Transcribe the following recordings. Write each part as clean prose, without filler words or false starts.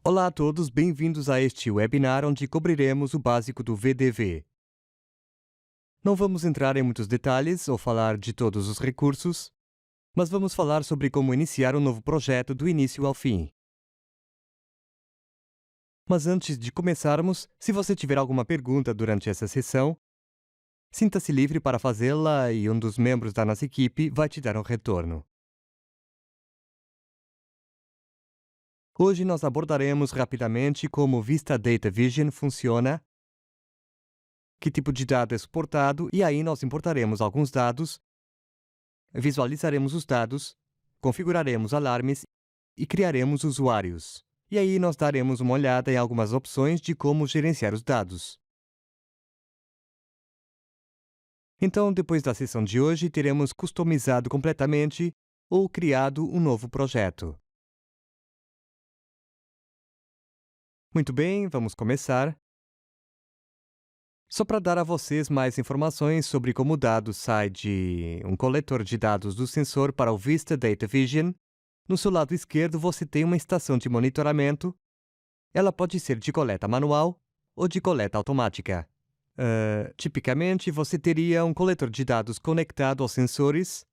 Olá a todos, bem-vindos a este webinar onde cobriremos o básico do VDV. Não vamos entrar em muitos detalhes ou falar de todos os recursos, mas vamos falar sobre como iniciar um novo projeto do início ao fim. Mas antes de começarmos, se você tiver alguma pergunta durante essa sessão, sinta-se livre para fazê-la e um dos membros da nossa equipe vai te dar um retorno. Hoje nós abordaremos rapidamente como o Vista Data Vision funciona, que tipo de dado é suportado, e aí nós importaremos alguns dados, visualizaremos os dados, configuraremos alarmes e criaremos usuários. E aí nós daremos uma olhada em algumas opções de como gerenciar os dados. Então, depois da sessão de hoje, teremos customizado completamente ou criado um novo projeto. Muito bem, vamos começar. Só para dar a vocês mais informações sobre como o dado sai de um coletor de dados do sensor para o Vista Data Vision, no seu lado esquerdo você tem uma estação de monitoramento. Ela pode ser de coleta manual ou de coleta automática. Tipicamente, você teria um coletor de dados conectado aos sensores.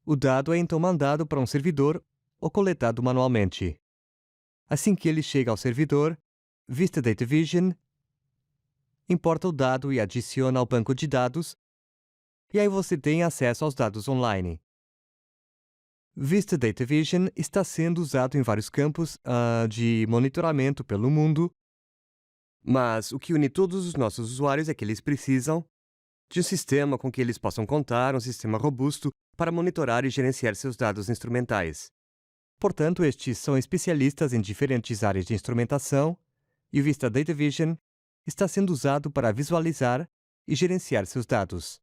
O dado é então mandado para um servidor ou coletado manualmente. Assim que ele chega ao servidor, Vista Data Vision importa o dado e adiciona ao banco de dados, e aí você tem acesso aos dados online. Vista Data Vision está sendo usado em vários campos de monitoramento pelo mundo, mas o que une todos os nossos usuários é que eles precisam de um sistema com que eles possam contar, um sistema robusto para monitorar e gerenciar seus dados instrumentais. Portanto, estes são especialistas em diferentes áreas de instrumentação, e o Vista Data Vision está sendo usado para visualizar e gerenciar seus dados.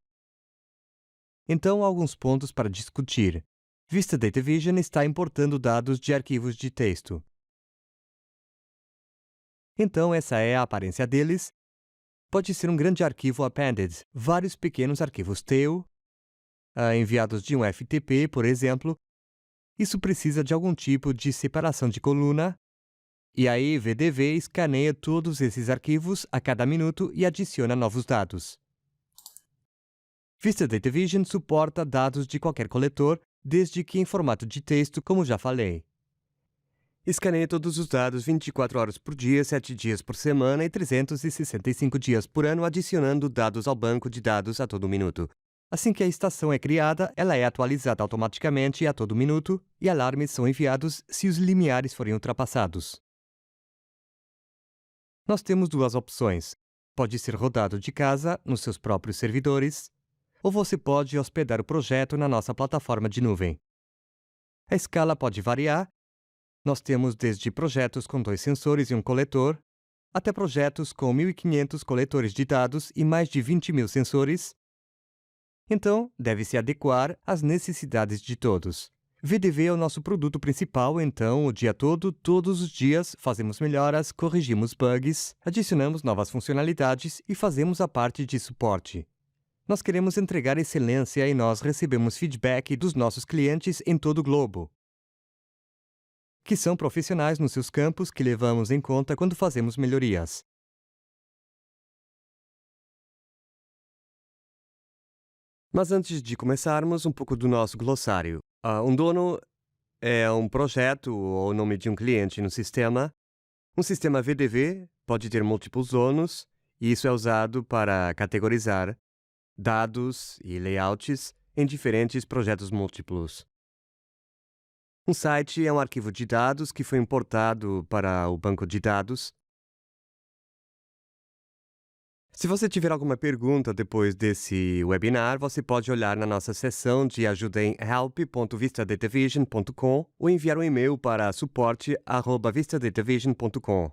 Então, alguns pontos para discutir. Vista Data Vision está importando dados de arquivos de texto. Então, essa é a aparência deles. Pode ser um grande arquivo appended, vários pequenos arquivos tail, enviados de um FTP, por exemplo. Isso precisa de algum tipo de separação de coluna, e aí VDV escaneia todos esses arquivos a cada minuto e adiciona novos dados. Vista Data Vision suporta dados de qualquer coletor, desde que em formato de texto, como já falei. Escaneia todos os dados 24 horas por dia, 7 dias por semana e 365 dias por ano, adicionando dados ao banco de dados a todo minuto. Assim que a estação é criada, ela é atualizada automaticamente a todo minuto e alarmes são enviados se os limiares forem ultrapassados. Nós temos duas opções. Pode ser rodado de casa, nos seus próprios servidores, ou você pode hospedar o projeto na nossa plataforma de nuvem. A escala pode variar. Nós temos desde projetos com 2 sensores e um coletor, até projetos com 1.500 coletores de dados e mais de 20.000 sensores. Então, deve se adequar às necessidades de todos. VDV é o nosso produto principal, então, o dia todo, todos os dias, fazemos melhoras, corrigimos bugs, adicionamos novas funcionalidades e fazemos a parte de suporte. Nós queremos entregar excelência e nós recebemos feedback dos nossos clientes em todo o globo, que são profissionais nos seus campos que levamos em conta quando fazemos melhorias. Mas antes de começarmos, um pouco do nosso glossário. Um dono é um projeto ou o nome de um cliente no sistema. Um sistema VDV pode ter múltiplos donos, e isso é usado para categorizar dados e layouts em diferentes projetos múltiplos. Um site é um arquivo de dados que foi importado para o banco de dados. Se você tiver alguma pergunta depois desse webinar, você pode olhar na nossa seção de ajuda em help.vistadatavision.com ou enviar um e-mail para suporte@vistadatavision.com.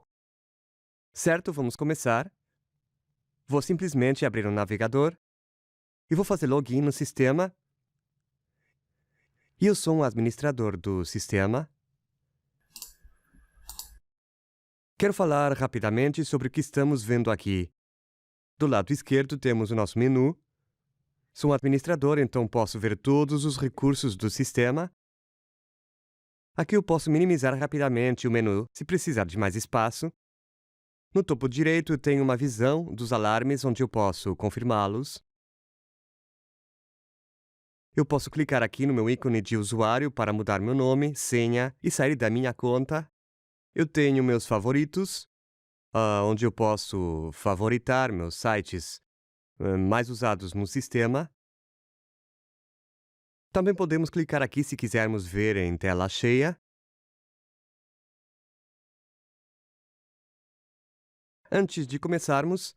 Certo? Vamos começar. Vou simplesmente abrir um navegador e vou fazer login no sistema. E eu sou um administrador do sistema. Quero falar rapidamente sobre o que estamos vendo aqui. Do lado esquerdo temos o nosso menu. Sou um administrador, então posso ver todos os recursos do sistema. Aqui eu posso minimizar rapidamente o menu se precisar de mais espaço. No topo direito eu tenho uma visão dos alarmes onde eu posso confirmá-los. Eu posso clicar aqui no meu ícone de usuário para mudar meu nome, senha e sair da minha conta. Eu tenho meus favoritos, onde eu posso favoritar meus sites mais usados no sistema. Também podemos clicar aqui se quisermos ver em tela cheia. Antes de começarmos,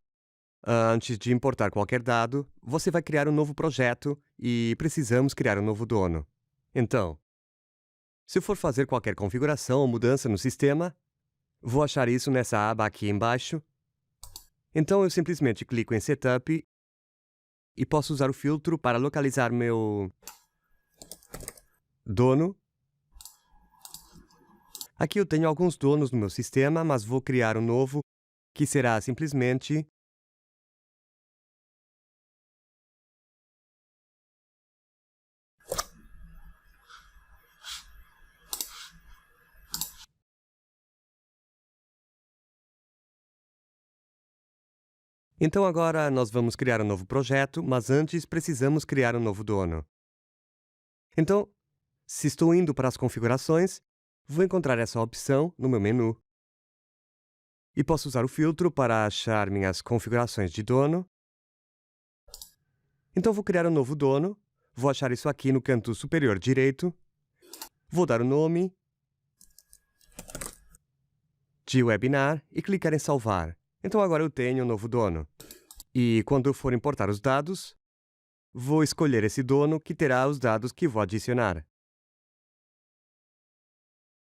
antes de importar qualquer dado, você vai criar um novo projeto e precisamos criar um novo dono. Então, se eu for fazer qualquer configuração ou mudança no sistema, vou achar isso nessa aba aqui embaixo. Então eu simplesmente clico em Setup e posso usar o filtro para localizar meu dono. Aqui eu tenho alguns donos no meu sistema, mas vou criar um novo, que será simplesmente Então agora nós vamos criar um novo projeto, mas antes precisamos criar um novo dono. Então, se estou indo para as configurações, vou encontrar essa opção no meu menu. E posso usar o filtro para achar minhas configurações de dono. Então vou criar um novo dono, vou achar isso aqui no canto superior direito. Vou dar o nome de webinar e clicar em salvar. Então agora eu tenho um novo dono. E quando eu for importar os dados, vou escolher esse dono que terá os dados que vou adicionar.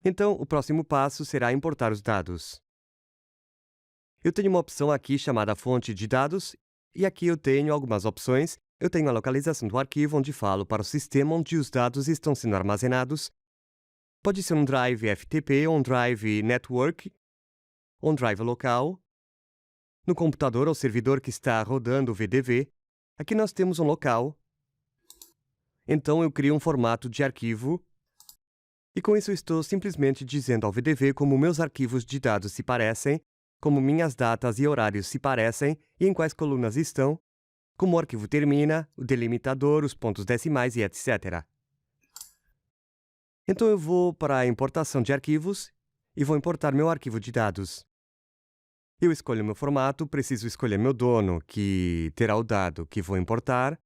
Então, o próximo passo será importar os dados. Eu tenho uma opção aqui chamada fonte de dados, e aqui eu tenho algumas opções. Eu tenho a localização do arquivo, onde falo para o sistema onde os dados estão sendo armazenados. Pode ser um drive FTP ou um drive network, ou um drive local. No computador ou servidor que está rodando o VDV, aqui nós temos um local. Então eu crio um formato de arquivo. E com isso eu estou simplesmente dizendo ao VDV como meus arquivos de dados se parecem, como minhas datas e horários se parecem e em quais colunas estão, como o arquivo termina, o delimitador, os pontos decimais e etc. Então eu vou para a importação de arquivos e vou importar meu arquivo de dados. Eu escolho meu formato, preciso escolher meu dono, que terá o dado que vou importar.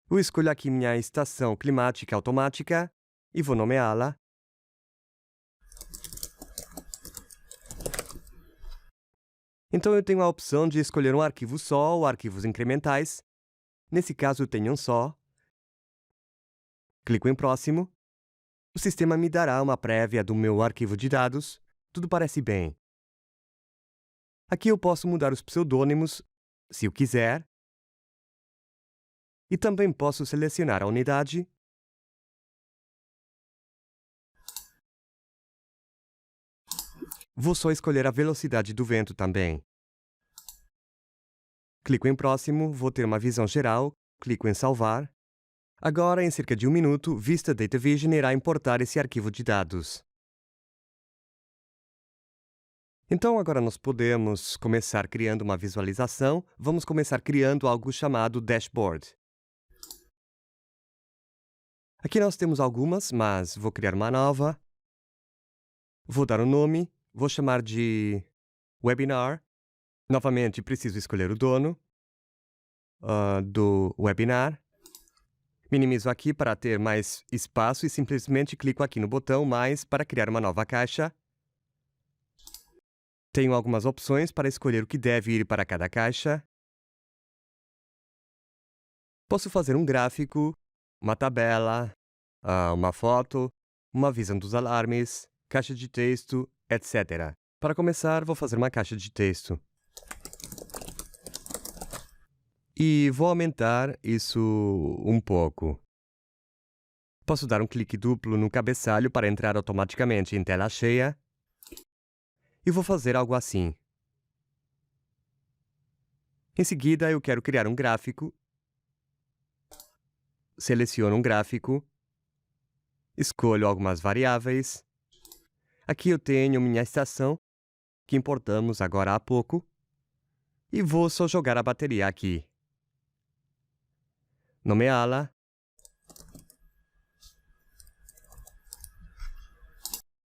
Eu escolho aqui minha estação climática automática e vou nomeá-la. Então eu tenho a opção de escolher um arquivo só ou arquivos incrementais. Nesse caso eu tenho um só. Clico em próximo. O sistema me dará uma prévia do meu arquivo de dados. Tudo parece bem. Aqui eu posso mudar os pseudônimos, se eu quiser. E também posso selecionar a unidade. Vou só escolher a velocidade do vento também. Clico em próximo, vou ter uma visão geral, clico em salvar. Agora, em cerca de 1 minuto, Vista Data Vision irá importar esse arquivo de dados. Então agora nós podemos começar criando uma visualização. Vamos começar criando algo chamado dashboard. Aqui nós temos algumas, mas vou criar uma nova. Vou dar um nome, vou chamar de webinar. Novamente, preciso escolher o dono do webinar. Minimizo aqui para ter mais espaço e simplesmente clico aqui no botão mais para criar uma nova caixa. Tenho algumas opções para escolher o que deve ir para cada caixa. Posso fazer um gráfico, uma tabela, uma foto, uma visão dos alarmes, caixa de texto, etc. Para começar, vou fazer uma caixa de texto. E vou aumentar isso um pouco. Posso dar um clique duplo no cabeçalho para entrar automaticamente em tela cheia. E vou fazer algo assim. Em seguida, eu quero criar um gráfico. Seleciono um gráfico. Escolho algumas variáveis. Aqui eu tenho minha estação, que importamos agora há pouco. E vou só jogar a bateria aqui. Nomeá-la.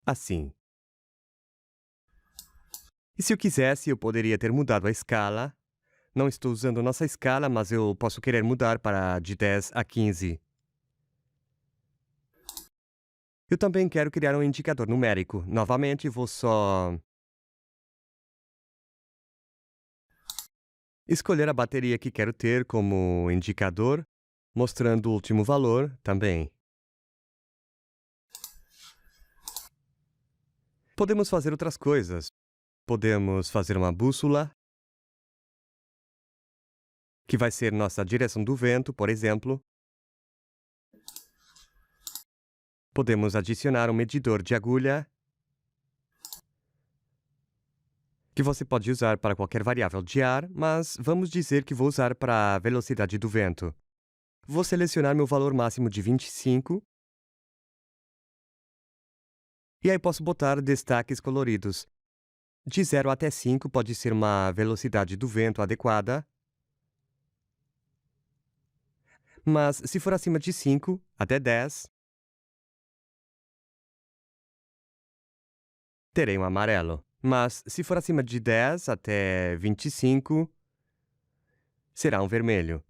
Assim. E se eu quisesse, eu poderia ter mudado a escala. Não estou usando nossa escala, mas eu posso querer mudar para de 10 a 15. Eu também quero criar um indicador numérico. Novamente, vou só escolher a bateria que quero ter como indicador, mostrando o último valor também. Podemos fazer outras coisas. Podemos fazer uma bússola, que vai ser nossa direção do vento, por exemplo. Podemos adicionar um medidor de agulha, que você pode usar para qualquer variável de ar, mas vamos dizer que vou usar para a velocidade do vento. Vou selecionar meu valor máximo de 25. E aí posso botar destaques coloridos. De 0 até 5 pode ser uma velocidade do vento adequada. Mas se for acima de 5, até 10, terei um amarelo. Mas se for acima de 10 até 25, será um vermelho.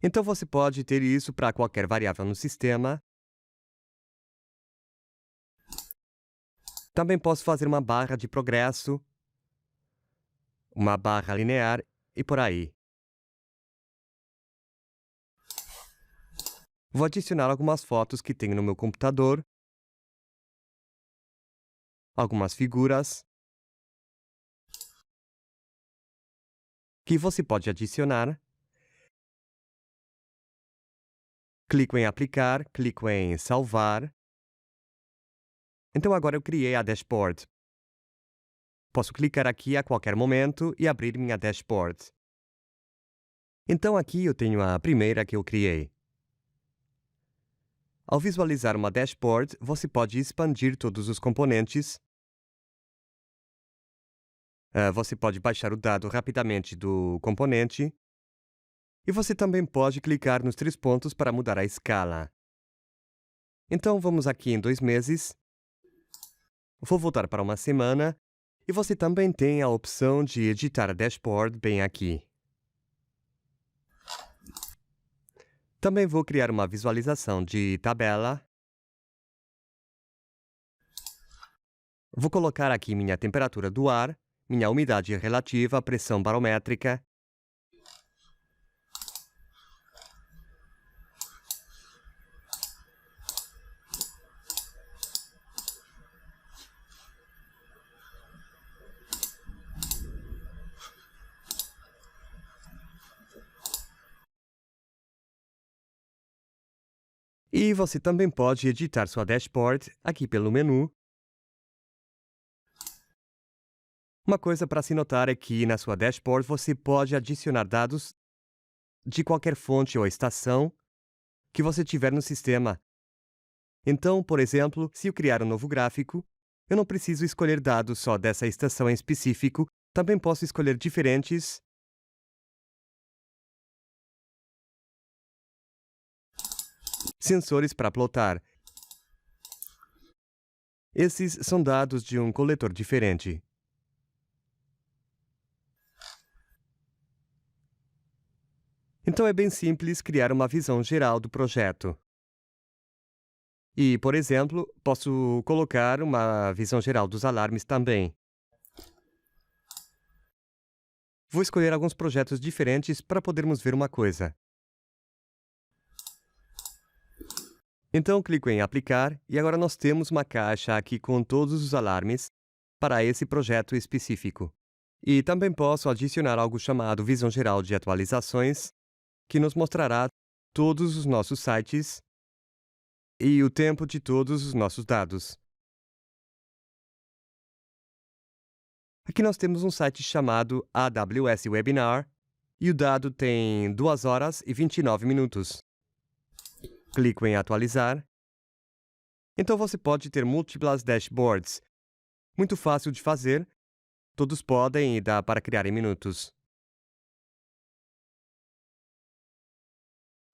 Então você pode ter isso para qualquer variável no sistema. Também posso fazer uma barra de progresso, uma barra linear e por aí. Vou adicionar algumas fotos que tenho no meu computador, algumas figuras, que você pode adicionar. Clico em aplicar, clico em salvar. Então agora eu criei a dashboard. Posso clicar aqui a qualquer momento e abrir minha dashboard. Então aqui eu tenho a primeira que eu criei. Ao visualizar uma dashboard, você pode expandir todos os componentes. Você pode baixar o dado rapidamente do componente. E você também pode clicar nos 3 pontos para mudar a escala. Então vamos aqui em 2 meses. Vou voltar para uma semana. E você também tem a opção de editar a dashboard bem aqui. Também vou criar uma visualização de tabela. Vou colocar aqui minha temperatura do ar, minha umidade relativa, pressão barométrica. E você também pode editar sua dashboard aqui pelo menu. Uma coisa para se notar é que na sua dashboard você pode adicionar dados de qualquer fonte ou estação que você tiver no sistema. Então, por exemplo, se eu criar um novo gráfico, eu não preciso escolher dados só dessa estação em específico, também posso escolher diferentes sensores para plotar. Esses são dados de um coletor diferente. Então é bem simples criar uma visão geral do projeto. E, por exemplo, posso colocar uma visão geral dos alarmes também. Vou escolher alguns projetos diferentes para podermos ver uma coisa. Então clico em aplicar e agora nós temos uma caixa aqui com todos os alarmes para esse projeto específico. E também posso adicionar algo chamado Visão Geral de Atualizações, que nos mostrará todos os nossos sites e o tempo de todos os nossos dados. Aqui nós temos um site chamado AWS Webinar e o dado tem 2 horas e 29 minutos. Clico em atualizar. Então você pode ter múltiplas dashboards. Muito fácil de fazer. Todos podem e dá para criar em minutos.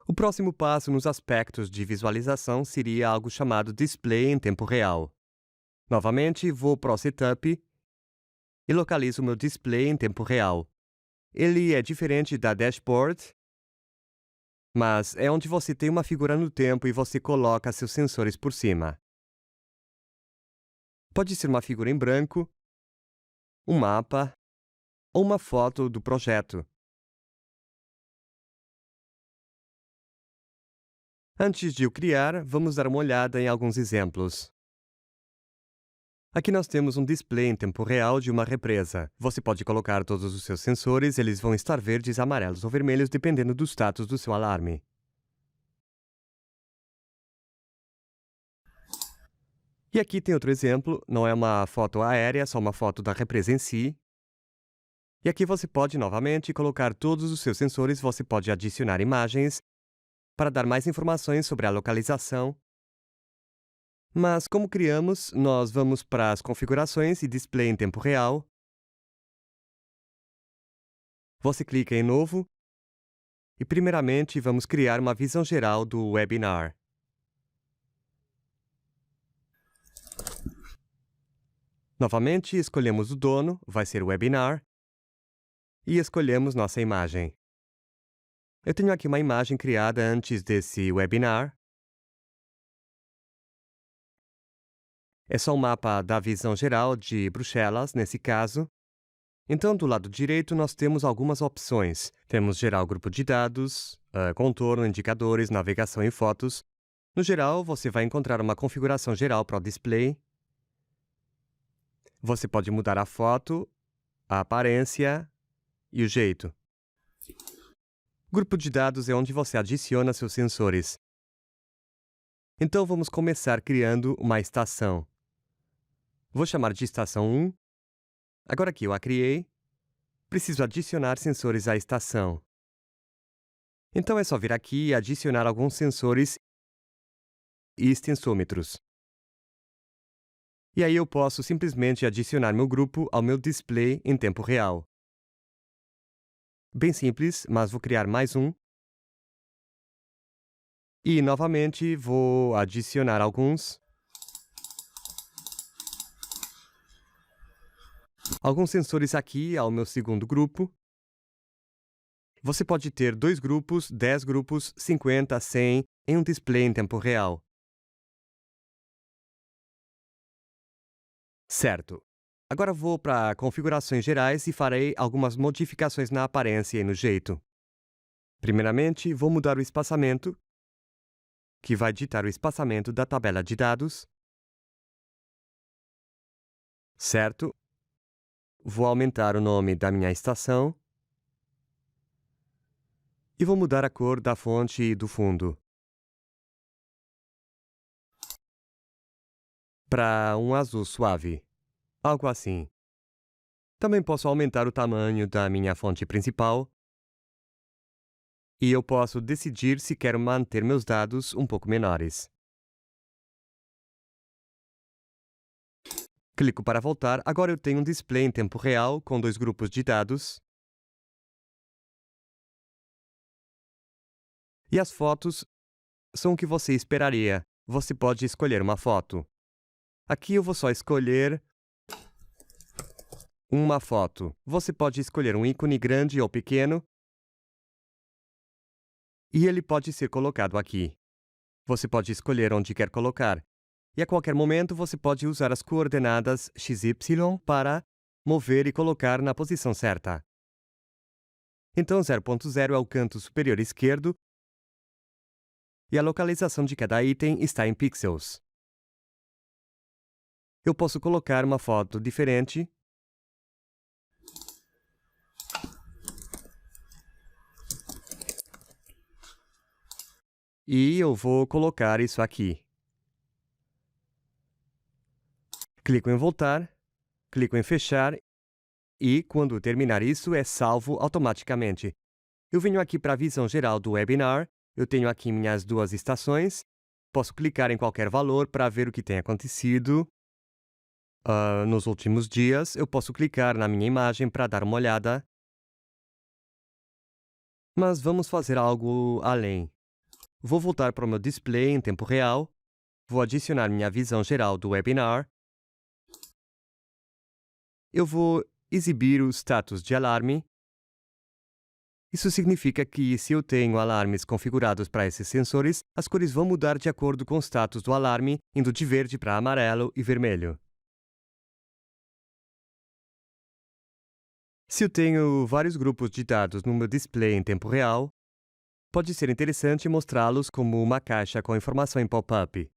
O próximo passo nos aspectos de visualização seria algo chamado display em tempo real. Novamente, vou para o Setup e localizo o meu display em tempo real. Ele é diferente da dashboard, mas é onde você tem uma figura no tempo e você coloca seus sensores por cima. Pode ser uma figura em branco, um mapa ou uma foto do projeto. Antes de o criar, vamos dar uma olhada em alguns exemplos. Aqui nós temos um display em tempo real de uma represa. Você pode colocar todos os seus sensores, eles vão estar verdes, amarelos ou vermelhos dependendo do status do seu alarme. E aqui tem outro exemplo, não é uma foto aérea, é só uma foto da represa em si. E aqui você pode novamente colocar todos os seus sensores, você pode adicionar imagens para dar mais informações sobre a localização. Mas como criamos, nós vamos para as configurações e display em tempo real. Você clica em novo e primeiramente vamos criar uma visão geral do webinar. Novamente escolhemos o dono, vai ser o webinar, e escolhemos nossa imagem. Eu tenho aqui uma imagem criada antes desse webinar. É só um mapa da visão geral de Bruxelas, nesse caso. Então, do lado direito, nós temos algumas opções. Temos geral grupo de dados, contorno, indicadores, navegação e fotos. No geral, você vai encontrar uma configuração geral para o display. Você pode mudar a foto, a aparência e o jeito. Grupo de dados é onde você adiciona seus sensores. Então, vamos começar criando uma estação. Vou chamar de estação 1. Agora que eu a criei, preciso adicionar sensores à estação. Então é só vir aqui e adicionar alguns sensores e extensômetros. E aí eu posso simplesmente adicionar meu grupo ao meu display em tempo real. Bem simples, mas vou criar mais um. E novamente vou adicionar alguns sensores aqui ao meu segundo grupo. Você pode ter 2 grupos, 10 grupos, 50, 100 em um display em tempo real. Certo. Agora vou para configurações gerais e farei algumas modificações na aparência e no jeito. Primeiramente, vou mudar o espaçamento, que vai ditar o espaçamento da tabela de dados. Certo. Vou aumentar o nome da minha estação. E vou mudar a cor da fonte e do fundo para um azul suave. Algo assim. Também posso aumentar o tamanho da minha fonte principal. E eu posso decidir se quero manter meus dados um pouco menores. Clico para voltar. Agora eu tenho um display em tempo real com 2 grupos de dados. E as fotos são o que você esperaria. Você pode escolher uma foto. Aqui eu vou só escolher uma foto. Você pode escolher um ícone grande ou pequeno. E ele pode ser colocado aqui. Você pode escolher onde quer colocar. E a qualquer momento você pode usar as coordenadas XY para mover e colocar na posição certa. Então 0.0 é o canto superior esquerdo. E a localização de cada item está em pixels. Eu posso colocar uma foto diferente. E eu vou colocar isso aqui. Clico em voltar, clico em fechar e, quando terminar isso, é salvo automaticamente. Eu venho aqui para a visão geral do webinar eu tenho aqui minhas duas estações. Posso clicar em qualquer valor para ver o que tem acontecido nos últimos dias. Eu posso clicar na minha imagem para dar uma olhada. Mas vamos fazer algo além. Vou voltar para o meu display em tempo real. Vou adicionar minha visão geral do webinar. Eu vou exibir o status de alarme. Isso significa que, se eu tenho alarmes configurados para esses sensores, as cores vão mudar de acordo com o status do alarme, indo de verde para amarelo e vermelho. Se eu tenho vários grupos de dados no meu display em tempo real, pode ser interessante mostrá-los como uma caixa com informação em pop-up.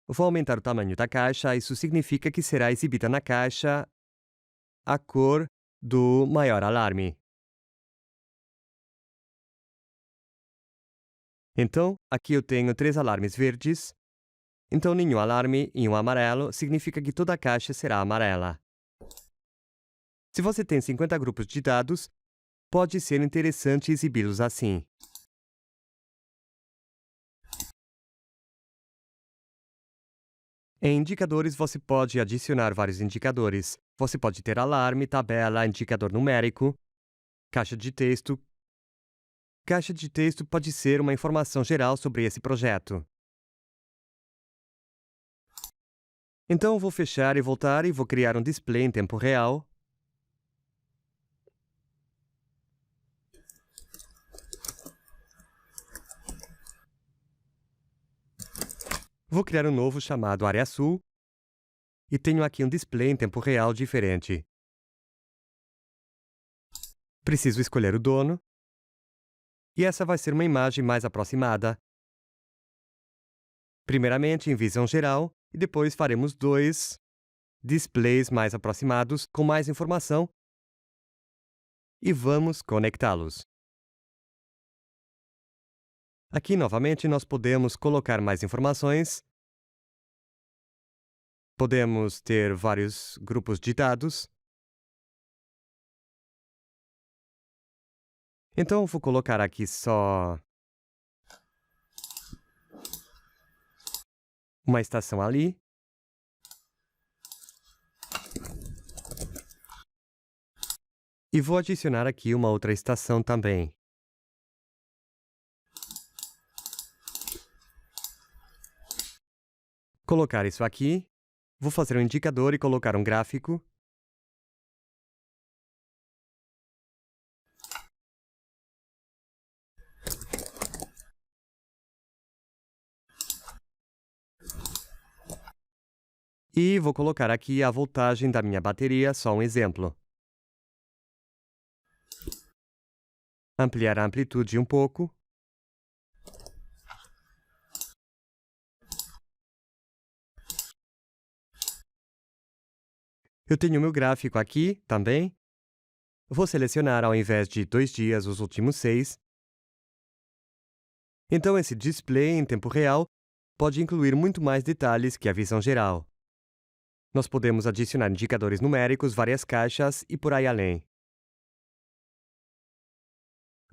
Vou aumentar o tamanho da caixa. Isso significa que será exibida na caixa a cor do maior alarme. Então, aqui eu tenho 3 alarmes verdes. Então, nenhum alarme em um amarelo significa que toda a caixa será amarela. Se você tem 50 grupos de dados, pode ser interessante exibi-los assim. Em indicadores, você pode adicionar vários indicadores. Você pode ter alarme, tabela, indicador numérico, caixa de texto. Caixa de texto pode ser uma informação geral sobre esse projeto. Então, vou fechar e voltar e vou criar um display em tempo real. Vou criar um novo chamado Área Sul. E tenho aqui um display em tempo real diferente. Preciso escolher o dono. E essa vai ser uma imagem mais aproximada. Primeiramente em visão geral, e depois faremos 2 displays mais aproximados com mais informação. E vamos conectá-los. Aqui, novamente, nós podemos colocar mais informações. Podemos ter vários grupos de dados. Então, vou colocar aqui só uma estação ali. E vou adicionar aqui uma outra estação também. Colocar isso aqui. Vou fazer um indicador e colocar um gráfico. E vou colocar aqui a voltagem da minha bateria, só um exemplo. Ampliar a amplitude um pouco. Eu tenho meu gráfico aqui também. Vou selecionar, ao invés de 2 dias, os últimos 6. Então, esse display em tempo real pode incluir muito mais detalhes que a visão geral. Nós podemos adicionar indicadores numéricos, várias caixas e por aí além.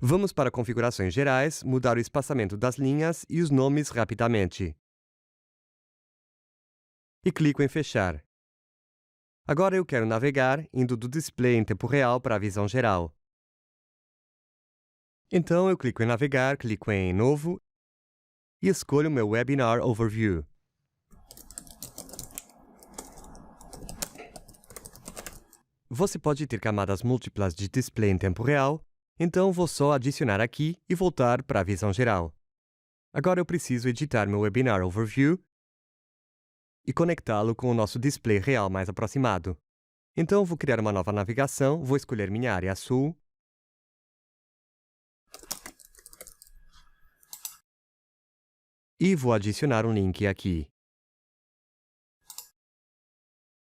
Vamos para configurações gerais, mudar o espaçamento das linhas e os nomes rapidamente. E clico em fechar. Agora eu quero navegar, indo do display em tempo real para a visão geral. Então eu clico em navegar, clico em novo e escolho meu Webinar Overview. Você pode ter camadas múltiplas de display em tempo real, então vou só adicionar aqui e voltar para a visão geral. Agora eu preciso editar meu Webinar Overview e conectá-lo com o nosso display real mais aproximado. Então vou criar uma nova navegação, vou escolher minha área sul. E vou adicionar um link aqui.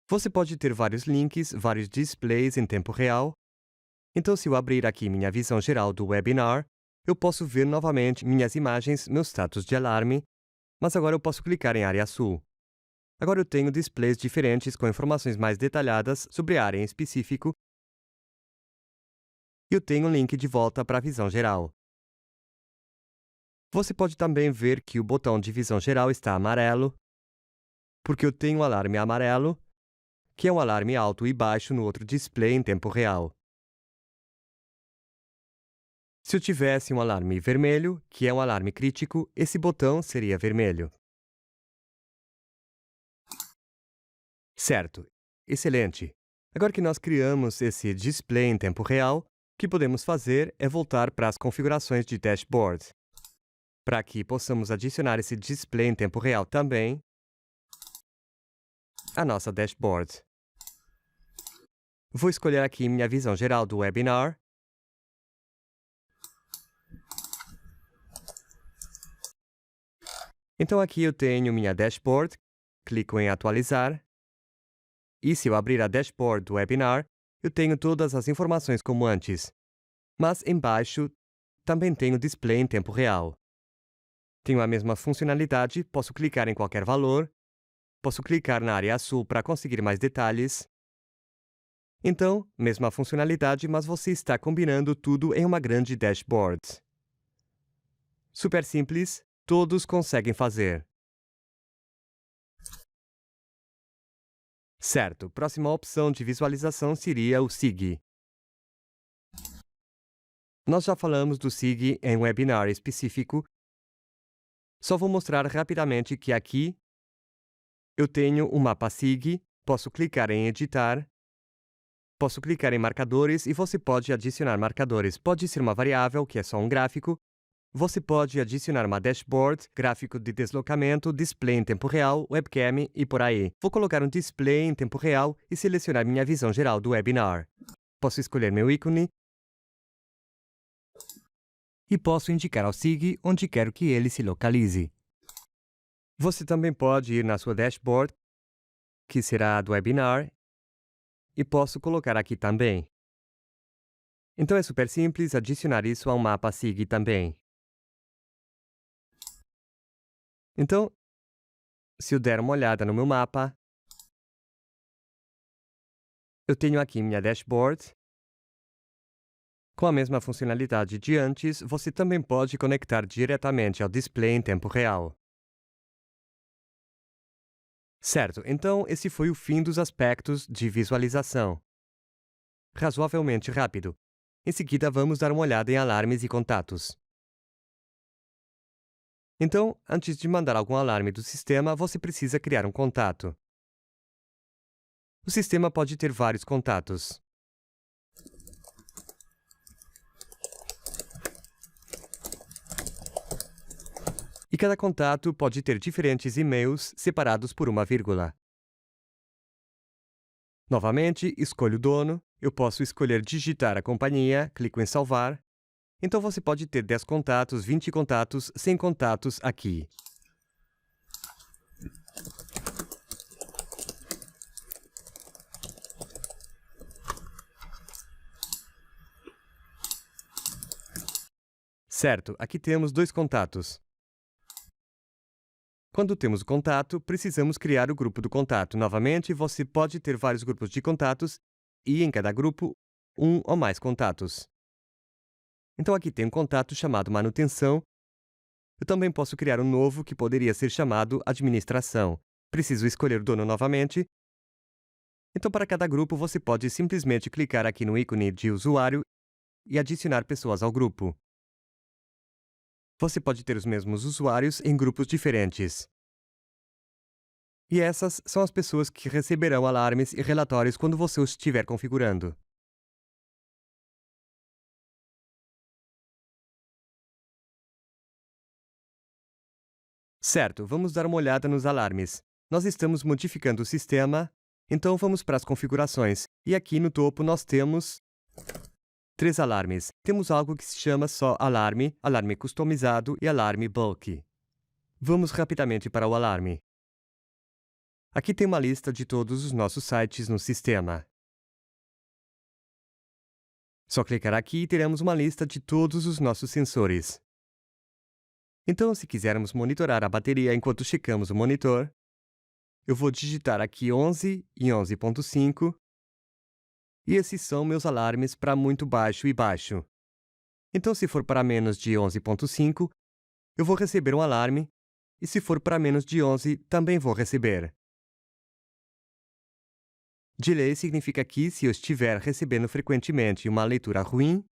Você pode ter vários links, vários displays em tempo real. Então, se eu abrir aqui minha visão geral do webinar, eu posso ver novamente minhas imagens, meu status de alarme, mas agora eu posso clicar em área sul. Agora eu tenho displays diferentes com informações mais detalhadas sobre a área em específico. E eu tenho um link de volta para a visão geral. Você pode também ver que o botão de visão geral está amarelo, porque eu tenho um alarme amarelo, que é um alarme alto e baixo no outro display em tempo real. Se eu tivesse um alarme vermelho, que é um alarme crítico, esse botão seria vermelho. Certo, excelente. Agora que nós criamos esse display em tempo real, o que podemos fazer é voltar para as configurações de dashboard. Para que possamos adicionar esse display em tempo real também à nossa dashboard. Vou escolher aqui minha visão geral do webinar. Então aqui eu tenho minha dashboard, clico em atualizar. E se eu abrir a dashboard do webinar, eu tenho todas as informações como antes. Mas embaixo também tenho display em tempo real. Tenho a mesma funcionalidade, posso clicar em qualquer valor, posso clicar na área azul para conseguir mais detalhes. Então, mesma funcionalidade, mas você está combinando tudo em uma grande dashboard. Super simples, todos conseguem fazer. Certo, próxima opção de visualização seria o SIG. Nós já falamos do SIG em um webinar específico. Só vou mostrar rapidamente que aqui eu tenho um mapa SIG, posso clicar em editar, posso clicar em marcadores e você pode adicionar marcadores. Pode ser uma variável, que é só um gráfico. Você pode adicionar uma dashboard, gráfico de deslocamento, display em tempo real, webcam e por aí. Vou colocar um display em tempo real e selecionar minha visão geral do webinar. Posso escolher meu ícone e posso indicar ao SIG onde quero que ele se localize. Você também pode ir na sua dashboard, que será a do webinar, e posso colocar aqui também. Então é super simples adicionar isso ao mapa SIG também. Então, se eu der uma olhada no meu mapa, eu tenho aqui minha dashboard. Com a mesma funcionalidade de antes, você também pode conectar diretamente ao display em tempo real. Certo, então esse foi o fim dos aspectos de visualização. Razoavelmente rápido. Em seguida, vamos dar uma olhada em alarmes e contatos. Então, antes de mandar algum alarme do sistema, você precisa criar um contato. O sistema pode ter vários contatos. E cada contato pode ter diferentes e-mails separados por uma vírgula. Novamente, escolho o dono, eu posso escolher digitar a companhia, clico em salvar. Então você pode ter 10 contatos, 20 contatos, 100 contatos aqui. Certo, aqui temos 2 contatos. Quando temos o contato, precisamos criar o grupo do contato. Novamente, você pode ter vários grupos de contatos e, em cada grupo, um ou mais contatos. Então, aqui tem um contato chamado manutenção. Eu também posso criar um novo que poderia ser chamado administração. Preciso escolher o dono novamente. Então, para cada grupo, você pode simplesmente clicar aqui no ícone de usuário e adicionar pessoas ao grupo. Você pode ter os mesmos usuários em grupos diferentes. E essas são as pessoas que receberão alarmes e relatórios quando você os estiver configurando. Certo, vamos dar uma olhada nos alarmes. Nós estamos modificando o sistema, então vamos para as configurações. E aqui no topo nós temos 3 alarmes. Temos algo que se chama só alarme, alarme customizado e alarme bulk. Vamos rapidamente para o alarme. Aqui tem uma lista de todos os nossos sites no sistema. Só clicar aqui e teremos uma lista de todos os nossos sensores. Então, se quisermos monitorar a bateria enquanto checamos o monitor, eu vou digitar aqui 11 e 11.5, e esses são meus alarmes para muito baixo e baixo. Então, se for para menos de 11.5, eu vou receber um alarme, e se for para menos de 11, também vou receber. Delay significa que, se eu estiver recebendo frequentemente uma leitura ruim,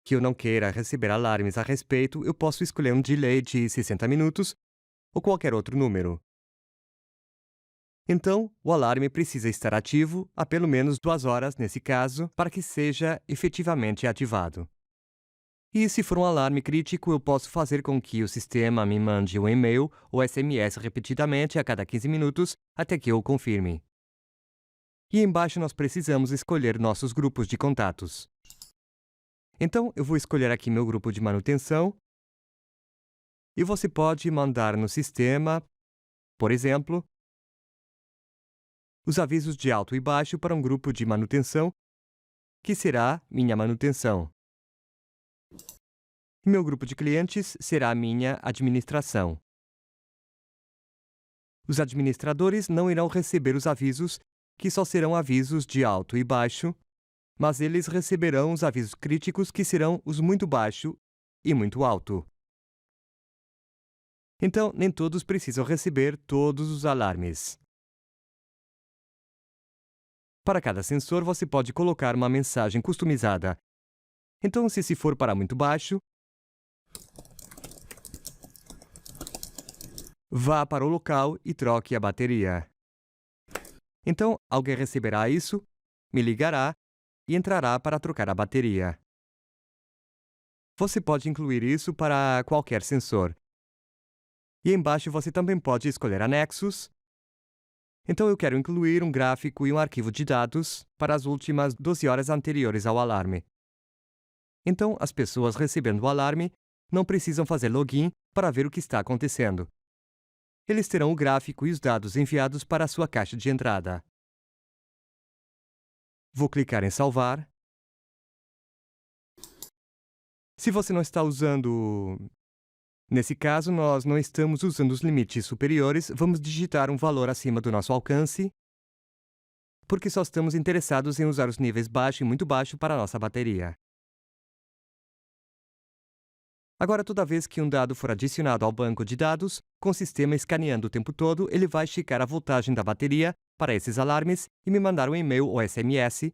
que eu não queira receber alarmes a respeito, eu posso escolher um delay de 60 minutos ou qualquer outro número. Então, o alarme precisa estar ativo há pelo menos 2 horas, nesse caso, para que seja efetivamente ativado. E se for um alarme crítico, eu posso fazer com que o sistema me mande um e-mail ou SMS repetidamente a cada 15 minutos até que eu confirme. E embaixo nós precisamos escolher nossos grupos de contatos. Então, eu vou escolher aqui meu grupo de manutenção. E você pode mandar no sistema, por exemplo, os avisos de alto e baixo para um grupo de manutenção, que será minha manutenção. Meu grupo de clientes será minha administração. Os administradores não irão receber os avisos, que só serão avisos de alto e baixo, mas eles receberão os avisos críticos, que serão os muito baixo e muito alto. Então, nem todos precisam receber todos os alarmes. Para cada sensor, você pode colocar uma mensagem customizada. Então, se for para muito baixo, vá para o local e troque a bateria. Então, alguém receberá isso, me ligará e entrará para trocar a bateria. Você pode incluir isso para qualquer sensor. E embaixo você também pode escolher anexos. Então eu quero incluir um gráfico e um arquivo de dados para as últimas 12 horas anteriores ao alarme. Então, as pessoas recebendo o alarme não precisam fazer login para ver o que está acontecendo. Eles terão o gráfico e os dados enviados para a sua caixa de entrada. Vou clicar em salvar. Se você não está usando... Nesse caso, nós não estamos usando os limites superiores, vamos digitar um valor acima do nosso alcance, porque só estamos interessados em usar os níveis baixo e muito baixo para a nossa bateria. Agora, toda vez que um dado for adicionado ao banco de dados, com o sistema escaneando o tempo todo, ele vai checar a voltagem da bateria para esses alarmes e me mandar um e-mail ou SMS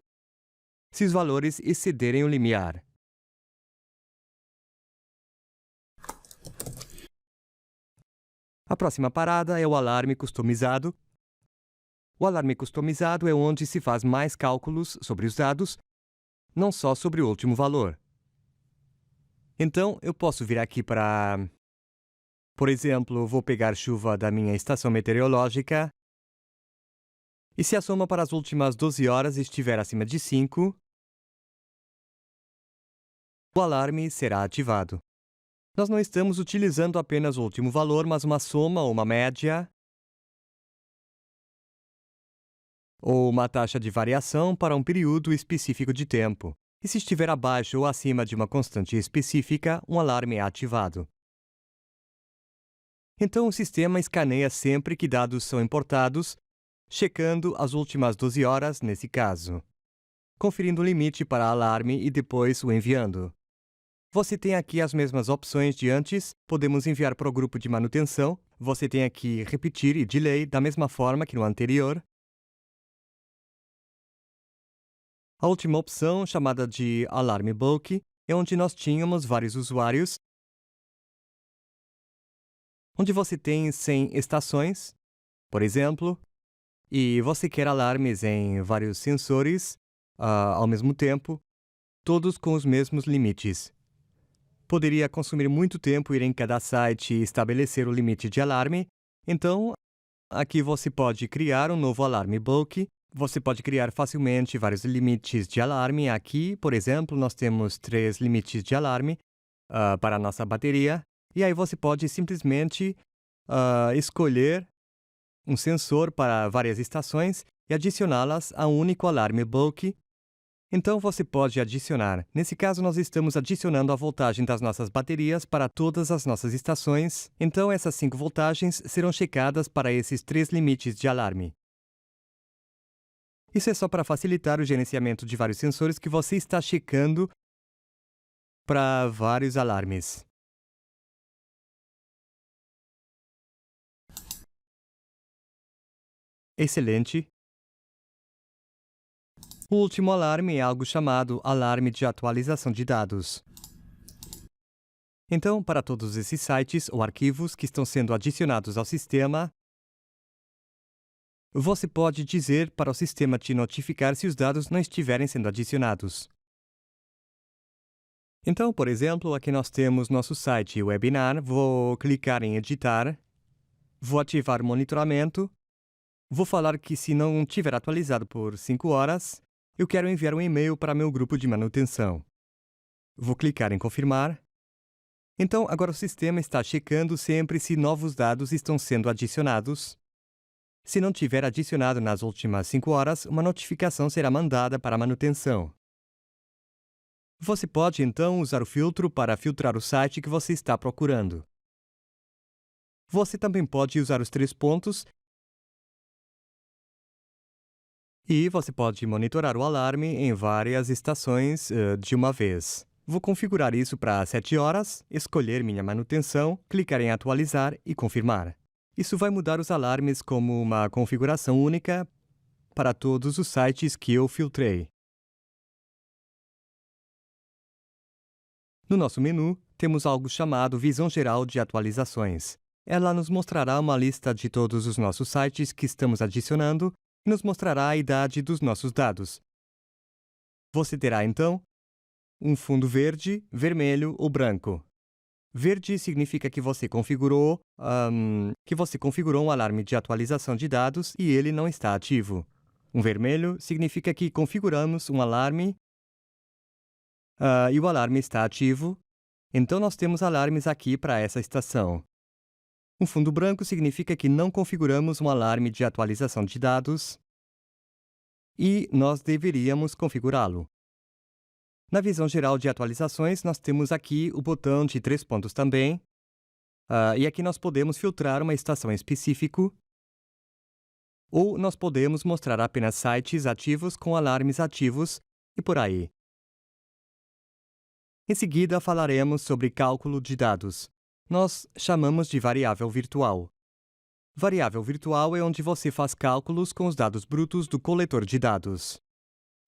se os valores excederem o limiar. A próxima parada é o alarme customizado. O alarme customizado é onde se faz mais cálculos sobre os dados, não só sobre o último valor. Então, eu posso vir aqui para... Por exemplo, vou pegar chuva da minha estação meteorológica. E se a soma para as últimas 12 horas estiver acima de 5, o alarme será ativado. Nós não estamos utilizando apenas o último valor, mas uma soma ou uma média, ou uma taxa de variação para um período específico de tempo. E se estiver abaixo ou acima de uma constante específica, um alarme é ativado. Então, o sistema escaneia sempre que dados são importados, checando as últimas 12 horas nesse caso, conferindo o limite para alarme e depois o enviando. Você tem aqui as mesmas opções de antes, podemos enviar para o grupo de manutenção, você tem aqui repetir e delay da mesma forma que no anterior. A última opção, chamada de Alarme Bulk, é onde nós tínhamos vários usuários, onde você tem 100 estações, por exemplo, e você quer alarmes em vários sensores ao mesmo tempo, todos com os mesmos limites. Poderia consumir muito tempo ir em cada site e estabelecer o limite de alarme, então aqui você pode criar um novo alarme bulk. Você pode criar facilmente vários limites de alarme. Aqui, por exemplo, nós temos 3 limites de alarme para a nossa bateria. E aí você pode simplesmente escolher um sensor para várias estações e adicioná-las a um único alarme bulk. Então você pode adicionar. Nesse caso, nós estamos adicionando a voltagem das nossas baterias para todas as nossas estações. Então essas 5 voltagens serão checadas para esses 3 limites de alarme. Isso é só para facilitar o gerenciamento de vários sensores que você está checando para vários alarmes. Excelente. O último alarme é algo chamado alarme de atualização de dados. Então, para todos esses sites ou arquivos que estão sendo adicionados ao sistema, você pode dizer para o sistema te notificar se os dados não estiverem sendo adicionados. Então, por exemplo, aqui nós temos nosso site webinar, vou clicar em editar, vou ativar o monitoramento, vou falar que se não tiver atualizado por 5 horas, eu quero enviar um e-mail para meu grupo de manutenção. Vou clicar em confirmar. Então, agora o sistema está checando sempre se novos dados estão sendo adicionados. Se não tiver adicionado nas últimas 5 horas, uma notificação será mandada para a manutenção. Você pode, então, usar o filtro para filtrar o site que você está procurando. Você também pode usar os 3 pontos e você pode monitorar o alarme em várias estações de uma vez. Vou configurar isso para 7 horas, escolher minha manutenção, clicar em atualizar e confirmar. Isso vai mudar os alarmes como uma configuração única para todos os sites que eu filtrei. No nosso menu, temos algo chamado Visão Geral de Atualizações. Ela nos mostrará uma lista de todos os nossos sites que estamos adicionando e nos mostrará a idade dos nossos dados. Você terá, então, um fundo verde, vermelho ou branco. Verde significa que você configurou um alarme de atualização de dados e ele não está ativo. Um vermelho significa que configuramos um alarme e o alarme está ativo. Então, nós temos alarmes aqui para essa estação. Um fundo branco significa que não configuramos um alarme de atualização de dados e nós deveríamos configurá-lo. Na visão geral de atualizações, nós temos aqui o botão de 3 pontos também. E aqui nós podemos filtrar uma estação específica ou nós podemos mostrar apenas sites ativos com alarmes ativos e por aí. Em seguida, falaremos sobre cálculo de dados. Nós chamamos de variável virtual. Variável virtual é onde você faz cálculos com os dados brutos do coletor de dados.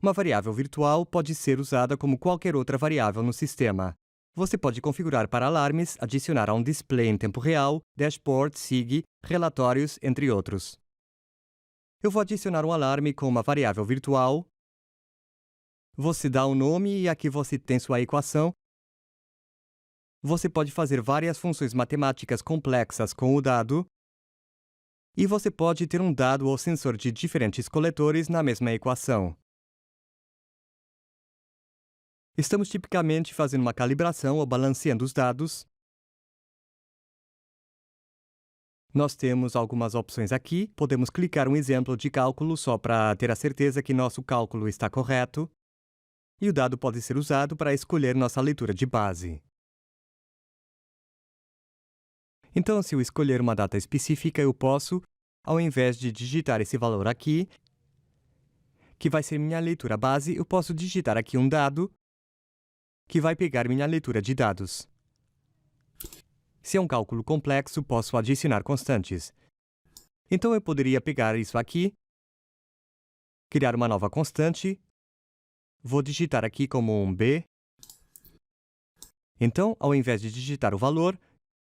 Uma variável virtual pode ser usada como qualquer outra variável no sistema. Você pode configurar para alarmes, adicionar a um display em tempo real, dashboard, SIG, relatórios, entre outros. Eu vou adicionar um alarme com uma variável virtual. Você dá um nome e aqui você tem sua equação. Você pode fazer várias funções matemáticas complexas com o dado. E você pode ter um dado ou sensor de diferentes coletores na mesma equação. Estamos tipicamente fazendo uma calibração ou balanceando os dados. Nós temos algumas opções aqui. Podemos clicar um exemplo de cálculo só para ter a certeza que nosso cálculo está correto. E o dado pode ser usado para escolher nossa leitura de base. Então, se eu escolher uma data específica, eu posso, ao invés de digitar esse valor aqui, que vai ser minha leitura base, eu posso digitar aqui um dado que vai pegar minha leitura de dados. Se é um cálculo complexo, posso adicionar constantes. Então, eu poderia pegar isso aqui, criar uma nova constante, vou digitar aqui como um b. Então, ao invés de digitar o valor,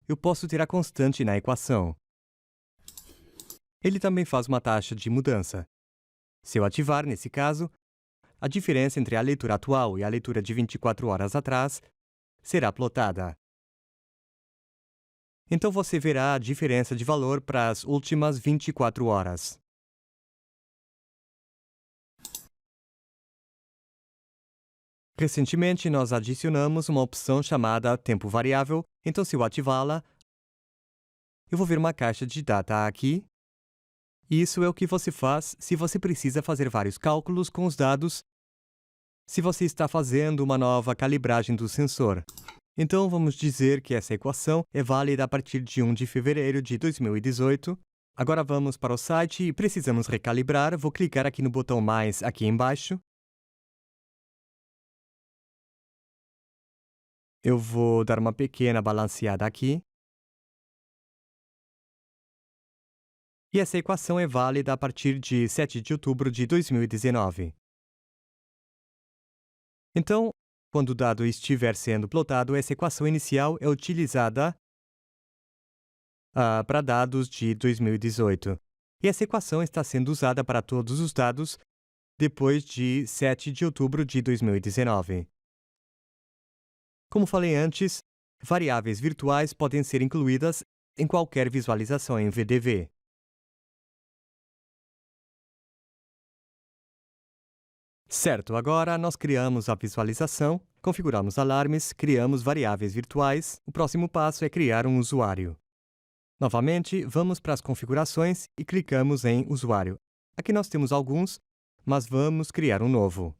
eu posso ter a constante na equação. Ele também faz uma taxa de mudança. Se eu ativar, nesse caso, a diferença entre a leitura atual e a leitura de 24 horas atrás será plotada. Então você verá a diferença de valor para as últimas 24 horas. Recentemente, nós adicionamos uma opção chamada Tempo Variável, então se eu ativá-la, eu vou ver uma caixa de data aqui. Isso é o que você faz se você precisa fazer vários cálculos com os dados, se você está fazendo uma nova calibragem do sensor. Então, vamos dizer que essa equação é válida a partir de 1 de fevereiro de 2018. Agora vamos para o site e precisamos recalibrar. Vou clicar aqui no botão mais aqui embaixo. Eu vou dar uma pequena balanceada aqui. E essa equação é válida a partir de 7 de outubro de 2019. Então, quando o dado estiver sendo plotado, essa equação inicial é utilizada para dados de 2018. E essa equação está sendo usada para todos os dados depois de 7 de outubro de 2019. Como falei antes, variáveis virtuais podem ser incluídas em qualquer visualização em VDV. Certo, agora nós criamos a visualização, configuramos alarmes, criamos variáveis virtuais. O próximo passo é criar um usuário. Novamente, vamos para as configurações e clicamos em Usuário. Aqui nós temos alguns, mas vamos criar um novo.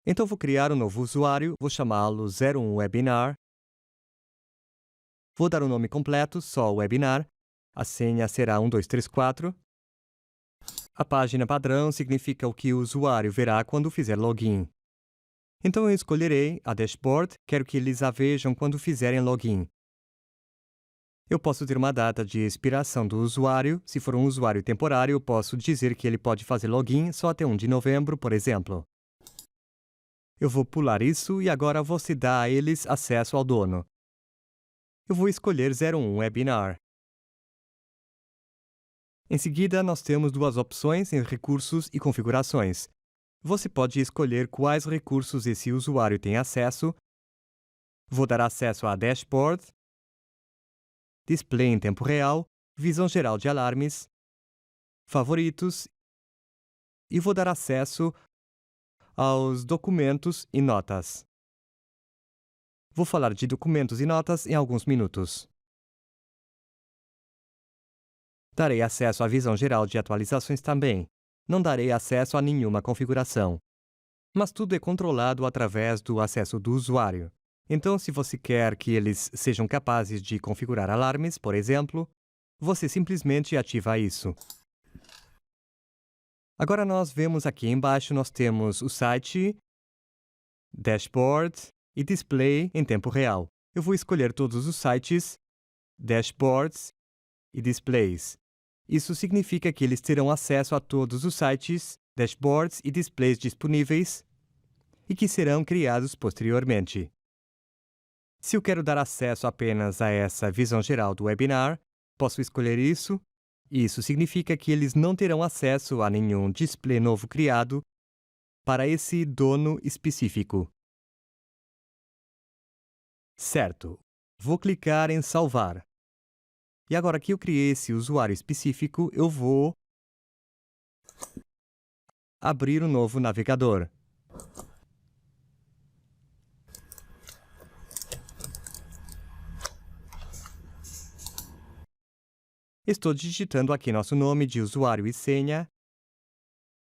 Então vou criar um novo usuário, vou chamá-lo 01 Webinar. Vou dar o nome completo, só Webinar. A senha será 1234. A página padrão significa o que o usuário verá quando fizer login. Então eu escolherei a dashboard, quero que eles a vejam quando fizerem login. Eu posso ter uma data de expiração do usuário. Se for um usuário temporário, eu posso dizer que ele pode fazer login só até 1 de novembro, por exemplo. Eu vou pular isso e agora você dá a eles acesso ao dono. Eu vou escolher 01 Webinar. Em seguida, nós temos duas opções em recursos e configurações. Você pode escolher quais recursos esse usuário tem acesso. Vou dar acesso à dashboard, display em tempo real, visão geral de alarmes, favoritos e vou dar acesso aos documentos e notas. Vou falar de documentos e notas em alguns minutos. Darei acesso à visão geral de atualizações também. Não darei acesso a nenhuma configuração. Mas tudo é controlado através do acesso do usuário. Então, se você quer que eles sejam capazes de configurar alarmes, por exemplo, você simplesmente ativa isso. Agora nós vemos aqui embaixo, nós temos o site, dashboard e display em tempo real. Eu vou escolher todos os sites, dashboards e displays. Isso significa que eles terão acesso a todos os sites, dashboards e displays disponíveis e que serão criados posteriormente. Se eu quero dar acesso apenas a essa visão geral do webinar, posso escolher isso, e isso significa que eles não terão acesso a nenhum display novo criado para esse dono específico. Certo. Vou clicar em Salvar. E agora que eu criei esse usuário específico, eu vou abrir um novo navegador. Estou digitando aqui nosso nome de usuário e senha.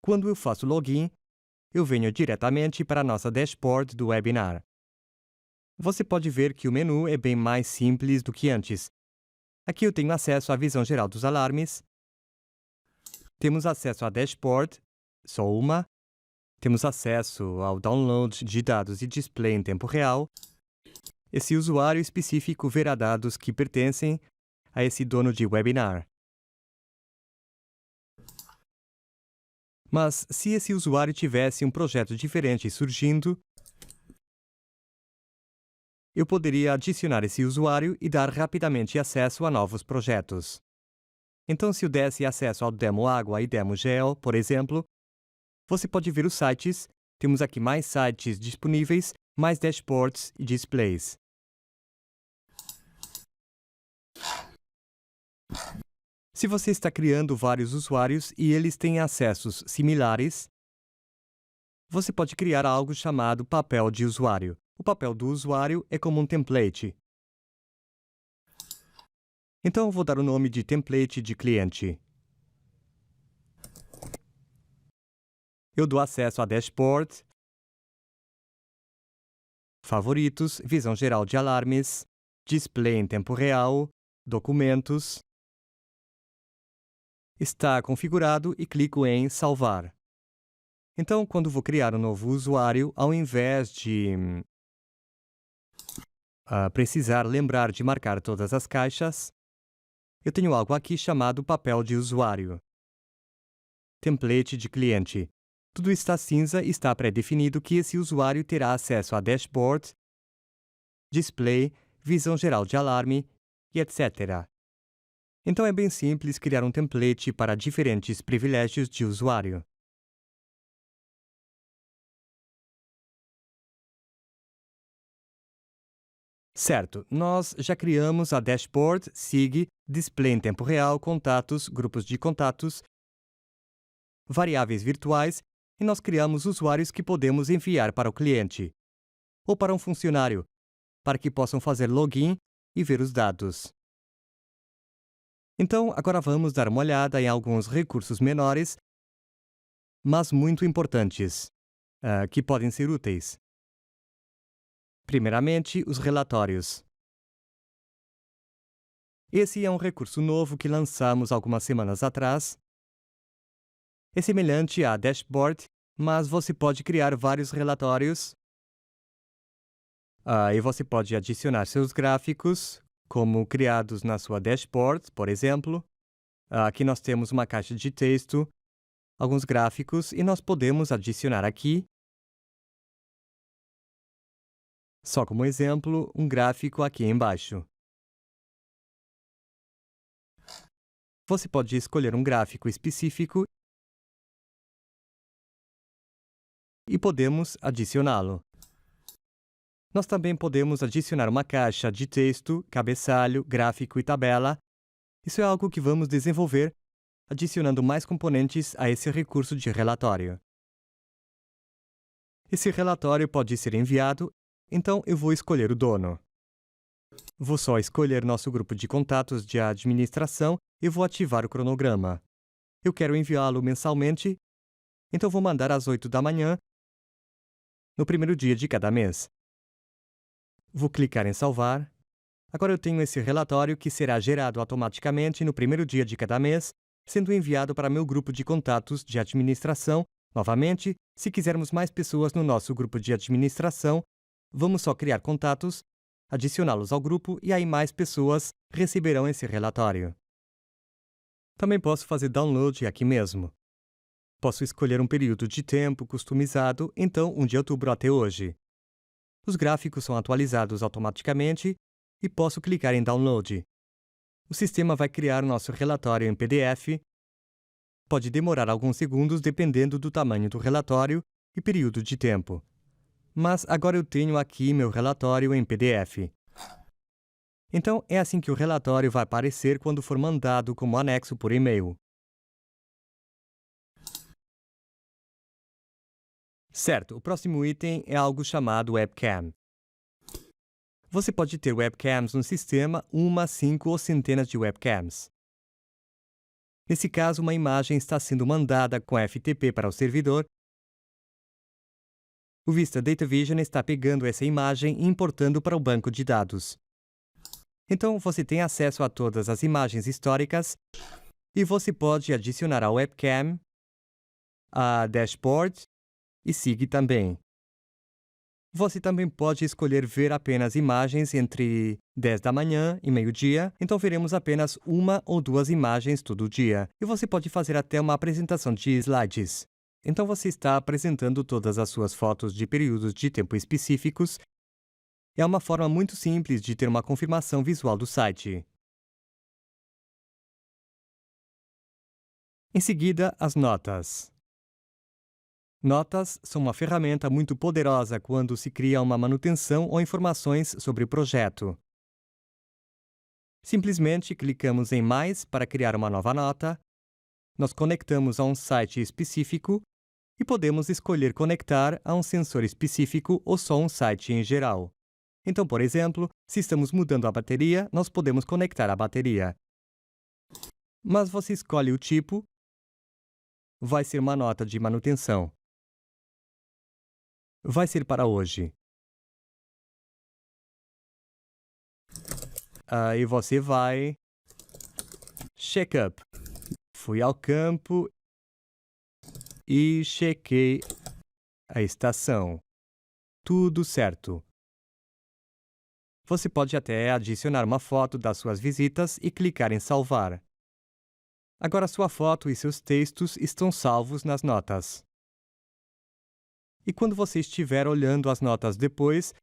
Quando eu faço login, eu venho diretamente para a nossa dashboard do webinar. Você pode ver que o menu é bem mais simples do que antes. Aqui eu tenho acesso à visão geral dos alarmes. Temos acesso à dashboard, só uma. Temos acesso ao download de dados e display em tempo real. Esse usuário específico verá dados que pertencem a esse dono de webinar. Mas se esse usuário tivesse um projeto diferente surgindo, eu poderia adicionar esse usuário e dar rapidamente acesso a novos projetos. Então, se eu desse acesso ao Demo Água e Demo Gel, por exemplo, você pode ver os sites. Temos aqui mais sites disponíveis, mais dashboards e displays. Se você está criando vários usuários e eles têm acessos similares, você pode criar algo chamado papel de usuário. O papel do usuário é como um template. Então, eu vou dar o nome de template de cliente. Eu dou acesso a dashboard, favoritos, visão geral de alarmes, display em tempo real, documentos. Está configurado e clico em Salvar. Então, quando vou criar um novo usuário, ao invés de precisar lembrar de marcar todas as caixas, eu tenho algo aqui chamado papel de usuário. Template de cliente. Tudo está cinza e está pré-definido que esse usuário terá acesso a dashboard, display, visão geral de alarme e etc. Então é bem simples criar um template para diferentes privilégios de usuário. Certo, nós já criamos a dashboard, SIG, display em tempo real, contatos, grupos de contatos, variáveis virtuais e nós criamos usuários que podemos enviar para o cliente ou para um funcionário, para que possam fazer login e ver os dados. Então, agora vamos dar uma olhada em alguns recursos menores, mas muito importantes, que podem ser úteis. Primeiramente, os relatórios. Esse é um recurso novo que lançamos algumas semanas atrás. É semelhante à dashboard, mas você pode criar vários relatórios. E você pode adicionar seus gráficos, como criados na sua dashboard, por exemplo. Aqui nós temos uma caixa de texto, alguns gráficos, e nós podemos adicionar aqui, só como exemplo, um gráfico aqui embaixo. Você pode escolher um gráfico específico e podemos adicioná-lo. Nós também podemos adicionar uma caixa de texto, cabeçalho, gráfico e tabela. Isso é algo que vamos desenvolver, adicionando mais componentes a esse recurso de relatório. Esse relatório pode ser enviado, então eu vou escolher o dono. Vou só escolher nosso grupo de contatos de administração e vou ativar o cronograma. Eu quero enviá-lo mensalmente, então vou mandar às 8 da manhã, no primeiro dia de cada mês. Vou clicar em salvar. Agora eu tenho esse relatório que será gerado automaticamente no primeiro dia de cada mês, sendo enviado para meu grupo de contatos de administração. Novamente, se quisermos mais pessoas no nosso grupo de administração, vamos só criar contatos, adicioná-los ao grupo e aí mais pessoas receberão esse relatório. Também posso fazer download aqui mesmo. Posso escolher um período de tempo customizado, então 1 de outubro até hoje. Os gráficos são atualizados automaticamente e posso clicar em download. O sistema vai criar nosso relatório em PDF. Pode demorar alguns segundos dependendo do tamanho do relatório e período de tempo. Mas agora eu tenho aqui meu relatório em PDF. Então, é assim que o relatório vai aparecer quando for mandado como anexo por e-mail. Certo, o próximo item é algo chamado webcam. Você pode ter webcams no sistema, 1, 5 ou centenas de webcams. Nesse caso, uma imagem está sendo mandada com FTP para o servidor. O Vista Data Vision está pegando essa imagem e importando para o banco de dados. Então, você tem acesso a todas as imagens históricas e você pode adicionar a webcam, a dashboard e SIG também. Você também pode escolher ver apenas imagens entre 10 da manhã e meio-dia, então veremos apenas 1 ou 2 imagens todo dia. E você pode fazer até uma apresentação de slides. Então você está apresentando todas as suas fotos de períodos de tempo específicos. É uma forma muito simples de ter uma confirmação visual do site. Em seguida, as notas. Notas são uma ferramenta muito poderosa quando se cria uma manutenção ou informações sobre o projeto. Simplesmente clicamos em Mais para criar uma nova nota. Nós conectamos a um site específico e podemos escolher conectar a um sensor específico ou só um site em geral. Então, por exemplo, se estamos mudando a bateria, nós podemos conectar a bateria. Mas você escolhe o tipo, vai ser uma nota de manutenção. Vai ser para hoje. Aí você vai... Check-up. Fui ao campo e chequei a estação. Tudo certo. Você pode até adicionar uma foto das suas visitas e clicar em salvar. Agora sua foto e seus textos estão salvos nas notas. E quando você estiver olhando as notas depois,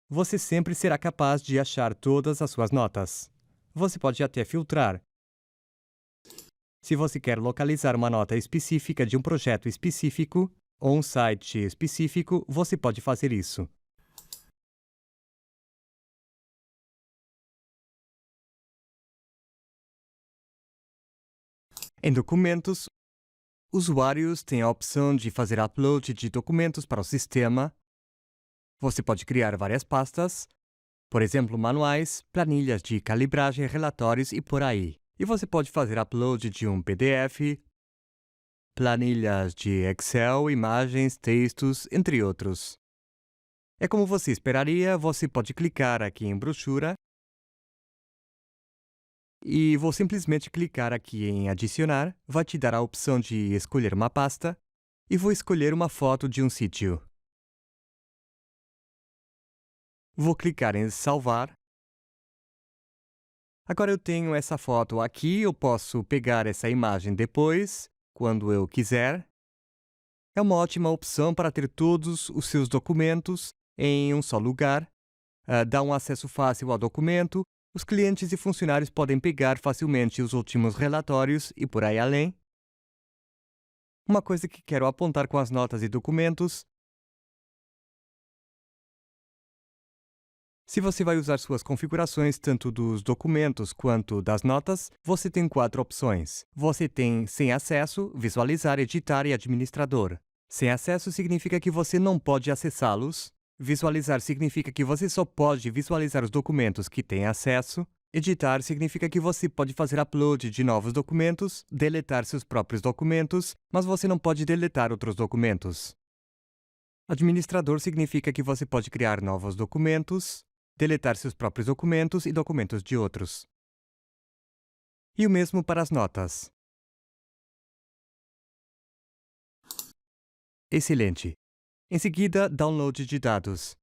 você sempre será capaz de achar todas as suas notas. Você pode até filtrar. Se você quer localizar uma nota específica de um projeto específico ou um site específico, você pode fazer isso. Em documentos, usuários têm a opção de fazer upload de documentos para o sistema. Você pode criar várias pastas, por exemplo, manuais, planilhas de calibragem, relatórios e por aí. E você pode fazer upload de um PDF, planilhas de Excel, imagens, textos, entre outros. É como você esperaria, você pode clicar aqui em brochura e vou simplesmente clicar aqui em adicionar, vai te dar a opção de escolher uma pasta e vou escolher uma foto de um sítio. Vou clicar em salvar. Agora eu tenho essa foto aqui, eu posso pegar essa imagem depois, quando eu quiser. É uma ótima opção para ter todos os seus documentos em um só lugar. Dá um acesso fácil ao documento. Os clientes e funcionários podem pegar facilmente os últimos relatórios e por aí além. Uma coisa que quero apontar com as notas e documentos: se você vai usar suas configurações tanto dos documentos quanto das notas, você tem 4 opções. Você tem sem acesso, visualizar, editar e administrador. Sem acesso significa que você não pode acessá-los. Visualizar significa que você só pode visualizar os documentos que tem acesso. Editar significa que você pode fazer upload de novos documentos, deletar seus próprios documentos, mas você não pode deletar outros documentos. Administrador significa que você pode criar novos documentos, deletar seus próprios documentos e documentos de outros. E o mesmo para as notas. Excelente! Em seguida, download de dados.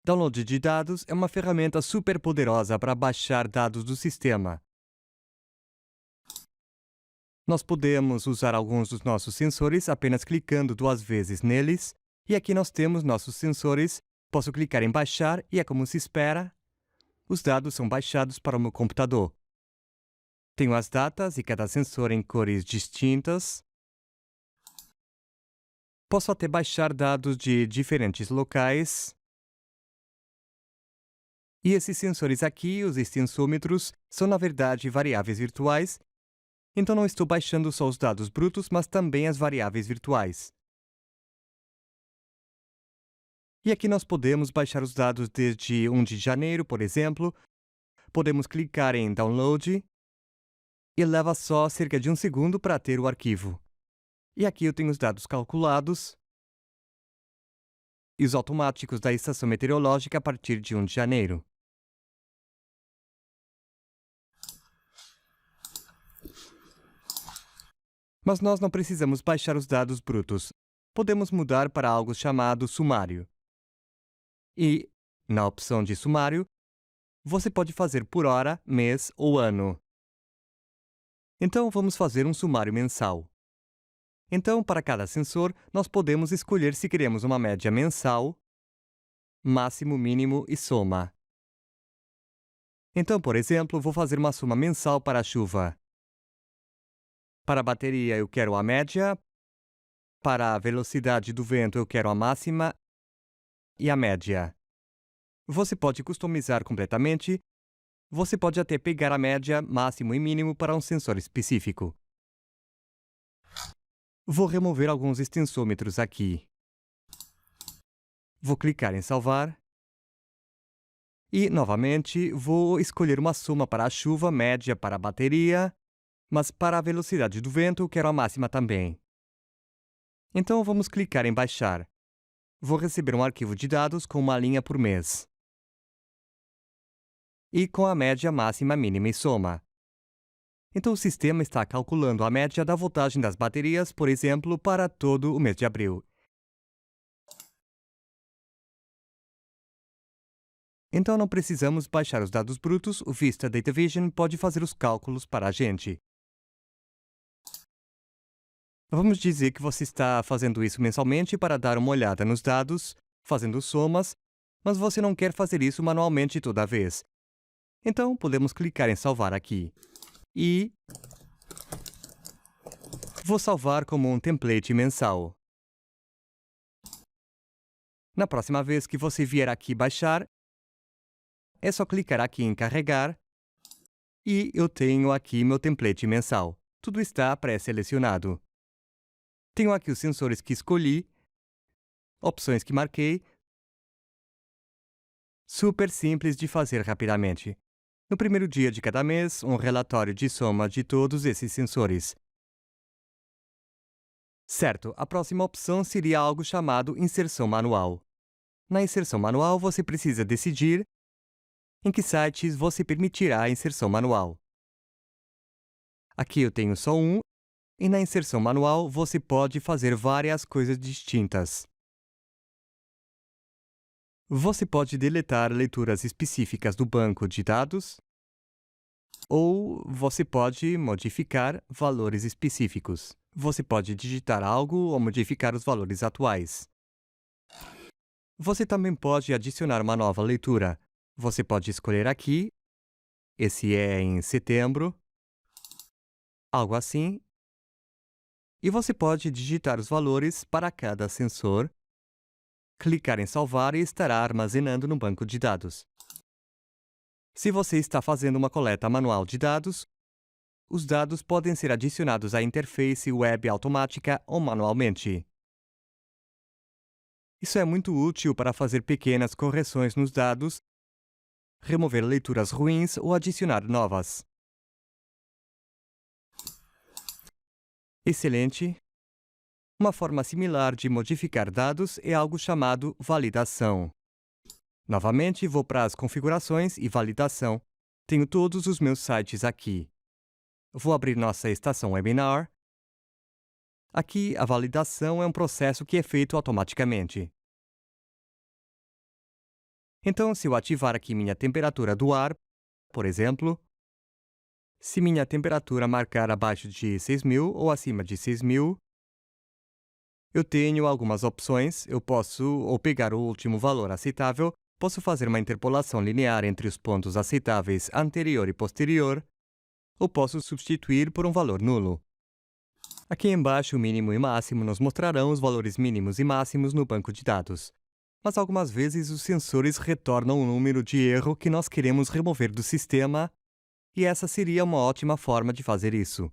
Download de dados é uma ferramenta super poderosa para baixar dados do sistema. Nós podemos usar alguns dos nossos sensores apenas clicando 2 vezes neles, e aqui nós temos nossos sensores. Posso clicar em baixar e é como se espera. Os dados são baixados para o meu computador. Tenho as datas e cada sensor em cores distintas. Posso até baixar dados de diferentes locais. E esses sensores aqui, os extensômetros, são na verdade variáveis virtuais. Então não estou baixando só os dados brutos, mas também as variáveis virtuais. E aqui nós podemos baixar os dados desde 1 de janeiro, por exemplo. Podemos clicar em Download e leva só cerca de 1 segundo para ter o arquivo. E aqui eu tenho os dados calculados e os automáticos da estação meteorológica a partir de 1 de janeiro. Mas nós não precisamos baixar os dados brutos. Podemos mudar para algo chamado sumário. E, na opção de sumário, você pode fazer por hora, mês ou ano. Então, vamos fazer um sumário mensal. Então, para cada sensor, nós podemos escolher se queremos uma média mensal, máximo, mínimo e soma. Então, por exemplo, vou fazer uma soma mensal para a chuva. Para a bateria, eu quero a média. Para a velocidade do vento, eu quero a máxima e a média. Você pode customizar completamente. Você pode até pegar a média, máximo e mínimo para um sensor específico. Vou remover alguns extensômetros aqui. Vou clicar em salvar. E, novamente, vou escolher uma soma para a chuva, média para a bateria, mas para a velocidade do vento, eu quero a máxima também. Então, vamos clicar em baixar. Vou receber um arquivo de dados com uma linha por mês. E com a média, máxima, mínima e soma. Então, o sistema está calculando a média da voltagem das baterias, por exemplo, para todo o mês de abril. Então não precisamos baixar os dados brutos, o Vista Data Vision pode fazer os cálculos para a gente. Vamos dizer que você está fazendo isso mensalmente para dar uma olhada nos dados, fazendo somas, mas você não quer fazer isso manualmente toda vez. Então, podemos clicar em salvar aqui. E vou salvar como um template mensal. Na próxima vez que você vier aqui baixar, é só clicar aqui em carregar e eu tenho aqui meu template mensal. Tudo está pré-selecionado. Tenho aqui os sensores que escolhi, opções que marquei. Super simples de fazer rapidamente. No primeiro dia de cada mês, um relatório de soma de todos esses sensores. Certo, a próxima opção seria algo chamado inserção manual. Na inserção manual, você precisa decidir em que sites você permitirá a inserção manual. Aqui eu tenho só um, e na inserção manual você pode fazer várias coisas distintas. Você pode deletar leituras específicas do banco de dados, ou você pode modificar valores específicos. Você pode digitar algo ou modificar os valores atuais. Você também pode adicionar uma nova leitura. Você pode escolher aqui, esse é em setembro, algo assim, e você pode digitar os valores para cada sensor, clicar em salvar e estará armazenando no banco de dados. Se você está fazendo uma coleta manual de dados, os dados podem ser adicionados à interface web automática ou manualmente. Isso é muito útil para fazer pequenas correções nos dados, remover leituras ruins ou adicionar novas. Excelente! Uma forma similar de modificar dados é algo chamado validação. Novamente, vou para as configurações e validação. Tenho todos os meus sites aqui. Vou abrir nossa estação webinar. Aqui, a validação é um processo que é feito automaticamente. Então, se eu ativar aqui minha temperatura do ar, por exemplo, se minha temperatura marcar abaixo de 6.000 ou acima de 6.000, eu tenho algumas opções. Eu posso ou pegar o último valor aceitável, posso fazer uma interpolação linear entre os pontos aceitáveis anterior e posterior, ou posso substituir por um valor nulo. Aqui embaixo, o mínimo e máximo nos mostrarão os valores mínimos e máximos no banco de dados. Mas algumas vezes os sensores retornam um número de erro que nós queremos remover do sistema, e essa seria uma ótima forma de fazer isso.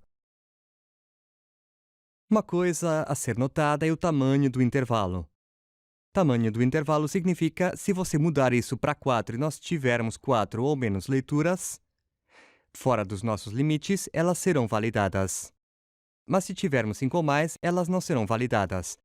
Uma coisa a ser notada é o tamanho do intervalo. Tamanho do intervalo significa se você mudar isso para 4 e nós tivermos 4 ou menos leituras, fora dos nossos limites, elas serão validadas. Mas se tivermos 5 ou mais, elas não serão validadas.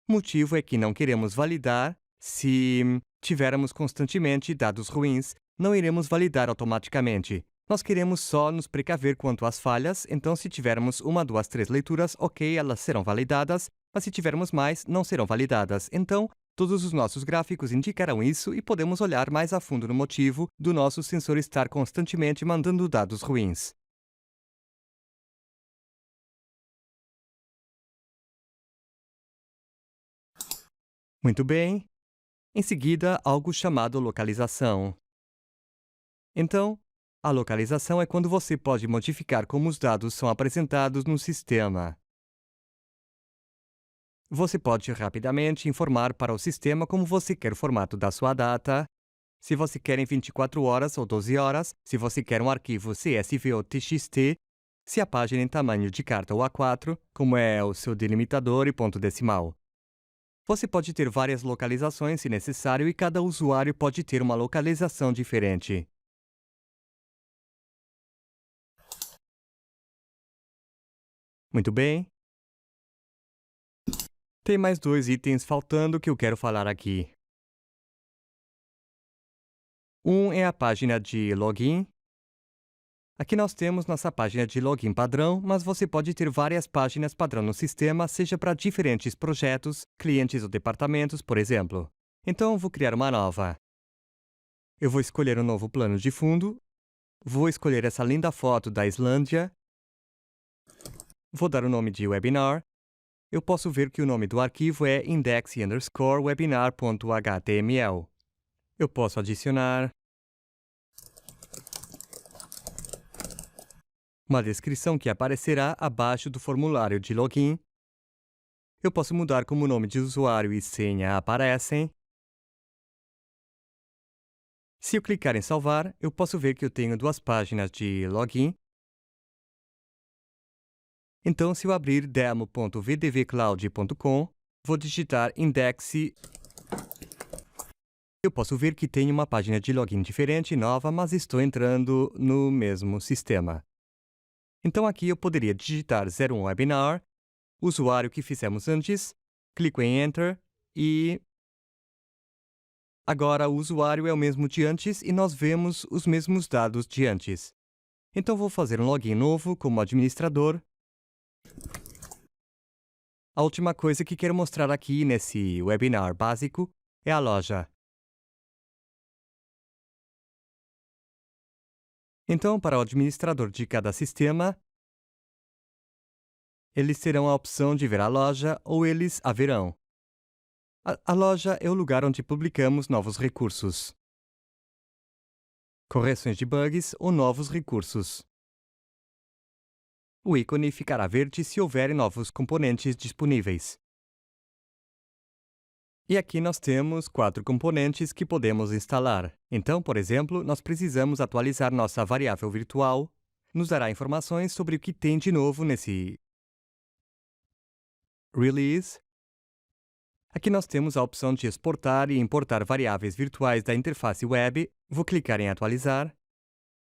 O motivo é que não queremos validar se tivermos constantemente dados ruins, não iremos validar automaticamente. Nós queremos só nos precaver quanto às falhas, então se tivermos 1, 2, 3 leituras, ok, elas serão validadas, mas se tivermos mais, não serão validadas. Então, todos os nossos gráficos indicarão isso e podemos olhar mais a fundo no motivo do nosso sensor estar constantemente mandando dados ruins. Muito bem. Em seguida, algo chamado localização. Então, a localização é quando você pode modificar como os dados são apresentados no sistema. Você pode rapidamente informar para o sistema como você quer o formato da sua data, se você quer em 24 horas ou 12 horas, se você quer um arquivo CSV ou TXT, se a página em tamanho de carta ou A4, como é o seu delimitador e ponto decimal. Você pode ter várias localizações se necessário e cada usuário pode ter uma localização diferente. Muito bem. Tem mais 2 itens faltando que eu quero falar aqui. Um é a página de login. Aqui nós temos nossa página de login padrão, mas você pode ter várias páginas padrão no sistema, seja para diferentes projetos, clientes ou departamentos, por exemplo. Então, vou criar uma nova. Eu vou escolher um novo plano de fundo, vou escolher essa linda foto da Islândia, vou dar o nome de webinar. Eu posso ver que o nome do arquivo é index_webinar.html. Eu posso adicionar uma descrição que aparecerá abaixo do formulário de login. Eu posso mudar como o nome de usuário e senha aparecem. Se eu clicar em salvar, eu posso ver que eu tenho duas páginas de login. Então, se eu abrir demo.vdvcloud.com, vou digitar index. Eu posso ver que tem uma página de login diferente e nova, mas estou entrando no mesmo sistema. Então aqui eu poderia digitar 01 Webinar, o usuário que fizemos antes, clico em Enter e agora o usuário é o mesmo de antes e nós vemos os mesmos dados de antes. Então vou fazer um login novo como administrador. A última coisa que quero mostrar aqui nesse webinar básico é a loja. Então, para o administrador de cada sistema, eles terão a opção de ver a loja ou eles a verão. A loja é o lugar onde publicamos novos recursos, correções de bugs ou novos recursos. O ícone ficará verde se houver novos componentes disponíveis. E aqui nós temos 4 componentes que podemos instalar. Então, por exemplo, nós precisamos atualizar nossa variável virtual. Nos dará informações sobre o que tem de novo nesse release. Aqui nós temos a opção de exportar e importar variáveis virtuais da interface web. Vou clicar em atualizar.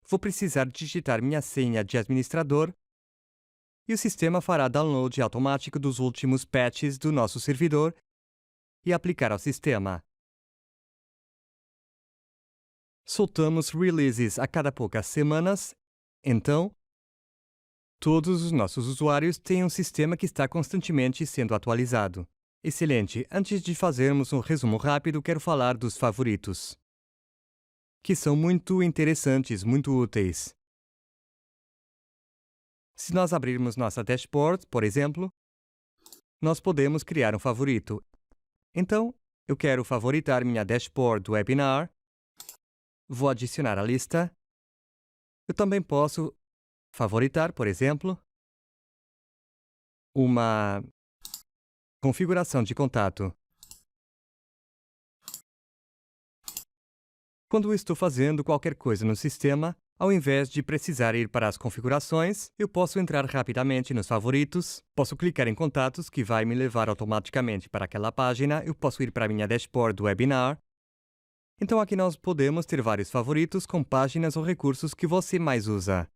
Vou precisar digitar minha senha de administrador. E o sistema fará download automático dos últimos patches do nosso servidor e aplicar ao sistema. Soltamos releases a cada poucas semanas, então, todos os nossos usuários têm um sistema que está constantemente sendo atualizado. Excelente! Antes de fazermos um resumo rápido, quero falar dos favoritos, que são muito interessantes, muito úteis. Se nós abrirmos nossa dashboard, por exemplo, nós podemos criar um favorito. Então, eu quero favoritar minha dashboard do webinar. Vou adicionar a lista. Eu também posso favoritar, por exemplo, uma configuração de contato. Quando eu estou fazendo qualquer coisa no sistema, ao invés de precisar ir para as configurações, eu posso entrar rapidamente nos favoritos, posso clicar em contatos, que vai me levar automaticamente para aquela página, eu posso ir para minha dashboard do webinar. Então aqui nós podemos ter vários favoritos com páginas ou recursos que você mais usa.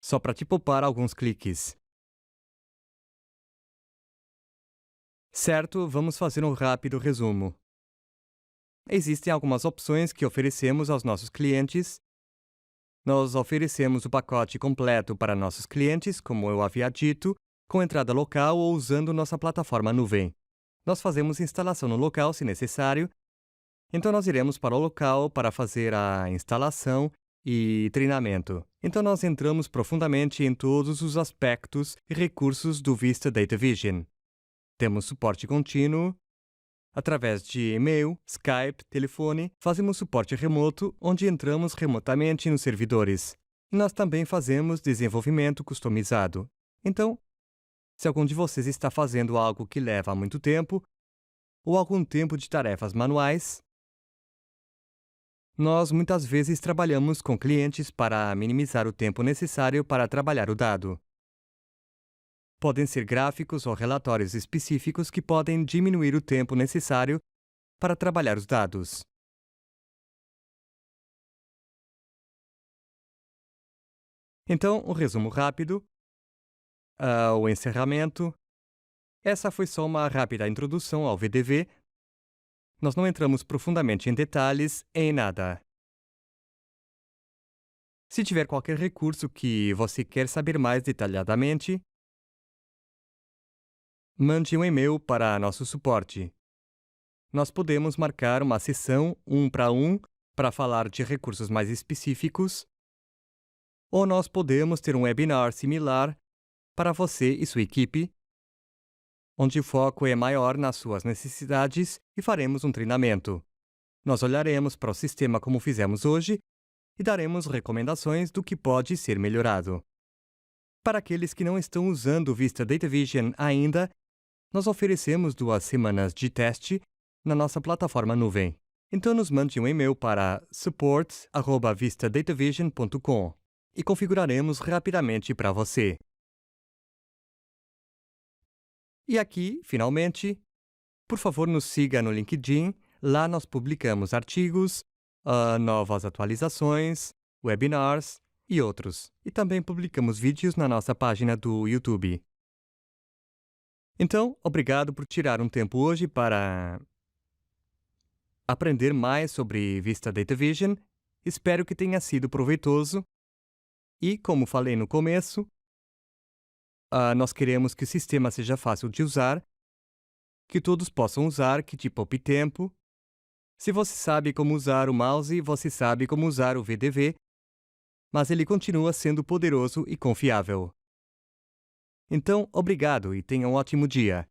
Só para te poupar alguns cliques. Certo, vamos fazer um rápido resumo. Existem algumas opções que oferecemos aos nossos clientes. Nós oferecemos o pacote completo para nossos clientes, como eu havia dito, com entrada local ou usando nossa plataforma nuvem. Nós fazemos instalação no local, se necessário. Então, nós iremos para o local para fazer a instalação e treinamento. Então, nós entramos profundamente em todos os aspectos e recursos do Vista Data Vision. Temos suporte contínuo. Através de e-mail, Skype, telefone, fazemos suporte remoto, onde entramos remotamente nos servidores. E nós também fazemos desenvolvimento customizado. Então, se algum de vocês está fazendo algo que leva muito tempo, ou algum tempo de tarefas manuais, nós muitas vezes trabalhamos com clientes para minimizar o tempo necessário para trabalhar o dado. Podem ser gráficos ou relatórios específicos que podem diminuir o tempo necessário para trabalhar os dados. Então, um resumo rápido, o encerramento. Essa foi só uma rápida introdução ao VDV. Nós não entramos profundamente em detalhes em nada. Se tiver qualquer recurso que você quer saber mais detalhadamente, mande um e-mail para nosso suporte. Nós podemos marcar uma sessão para falar de recursos mais específicos, ou nós podemos ter um webinar similar para você e sua equipe, onde o foco é maior nas suas necessidades e faremos um treinamento. Nós olharemos para o sistema como fizemos hoje e daremos recomendações do que pode ser melhorado. Para aqueles que não estão usando o Vista Data Vision ainda, nós oferecemos 2 semanas de teste na nossa plataforma nuvem. Então nos mande um e-mail para support@vistadatavision.com e configuraremos rapidamente para você. E aqui, finalmente, por favor nos siga no LinkedIn. Lá nós publicamos artigos, novas atualizações, webinars e outros. E também publicamos vídeos na nossa página do YouTube. Então, obrigado por tirar um tempo hoje para aprender mais sobre Vista Data Vision. Espero que tenha sido proveitoso. E, como falei no começo, nós queremos que o sistema seja fácil de usar, que todos possam usar, que te poupe tempo. Se você sabe como usar o mouse, você sabe como usar o VDV, mas ele continua sendo poderoso e confiável. Então, obrigado e tenha um ótimo dia.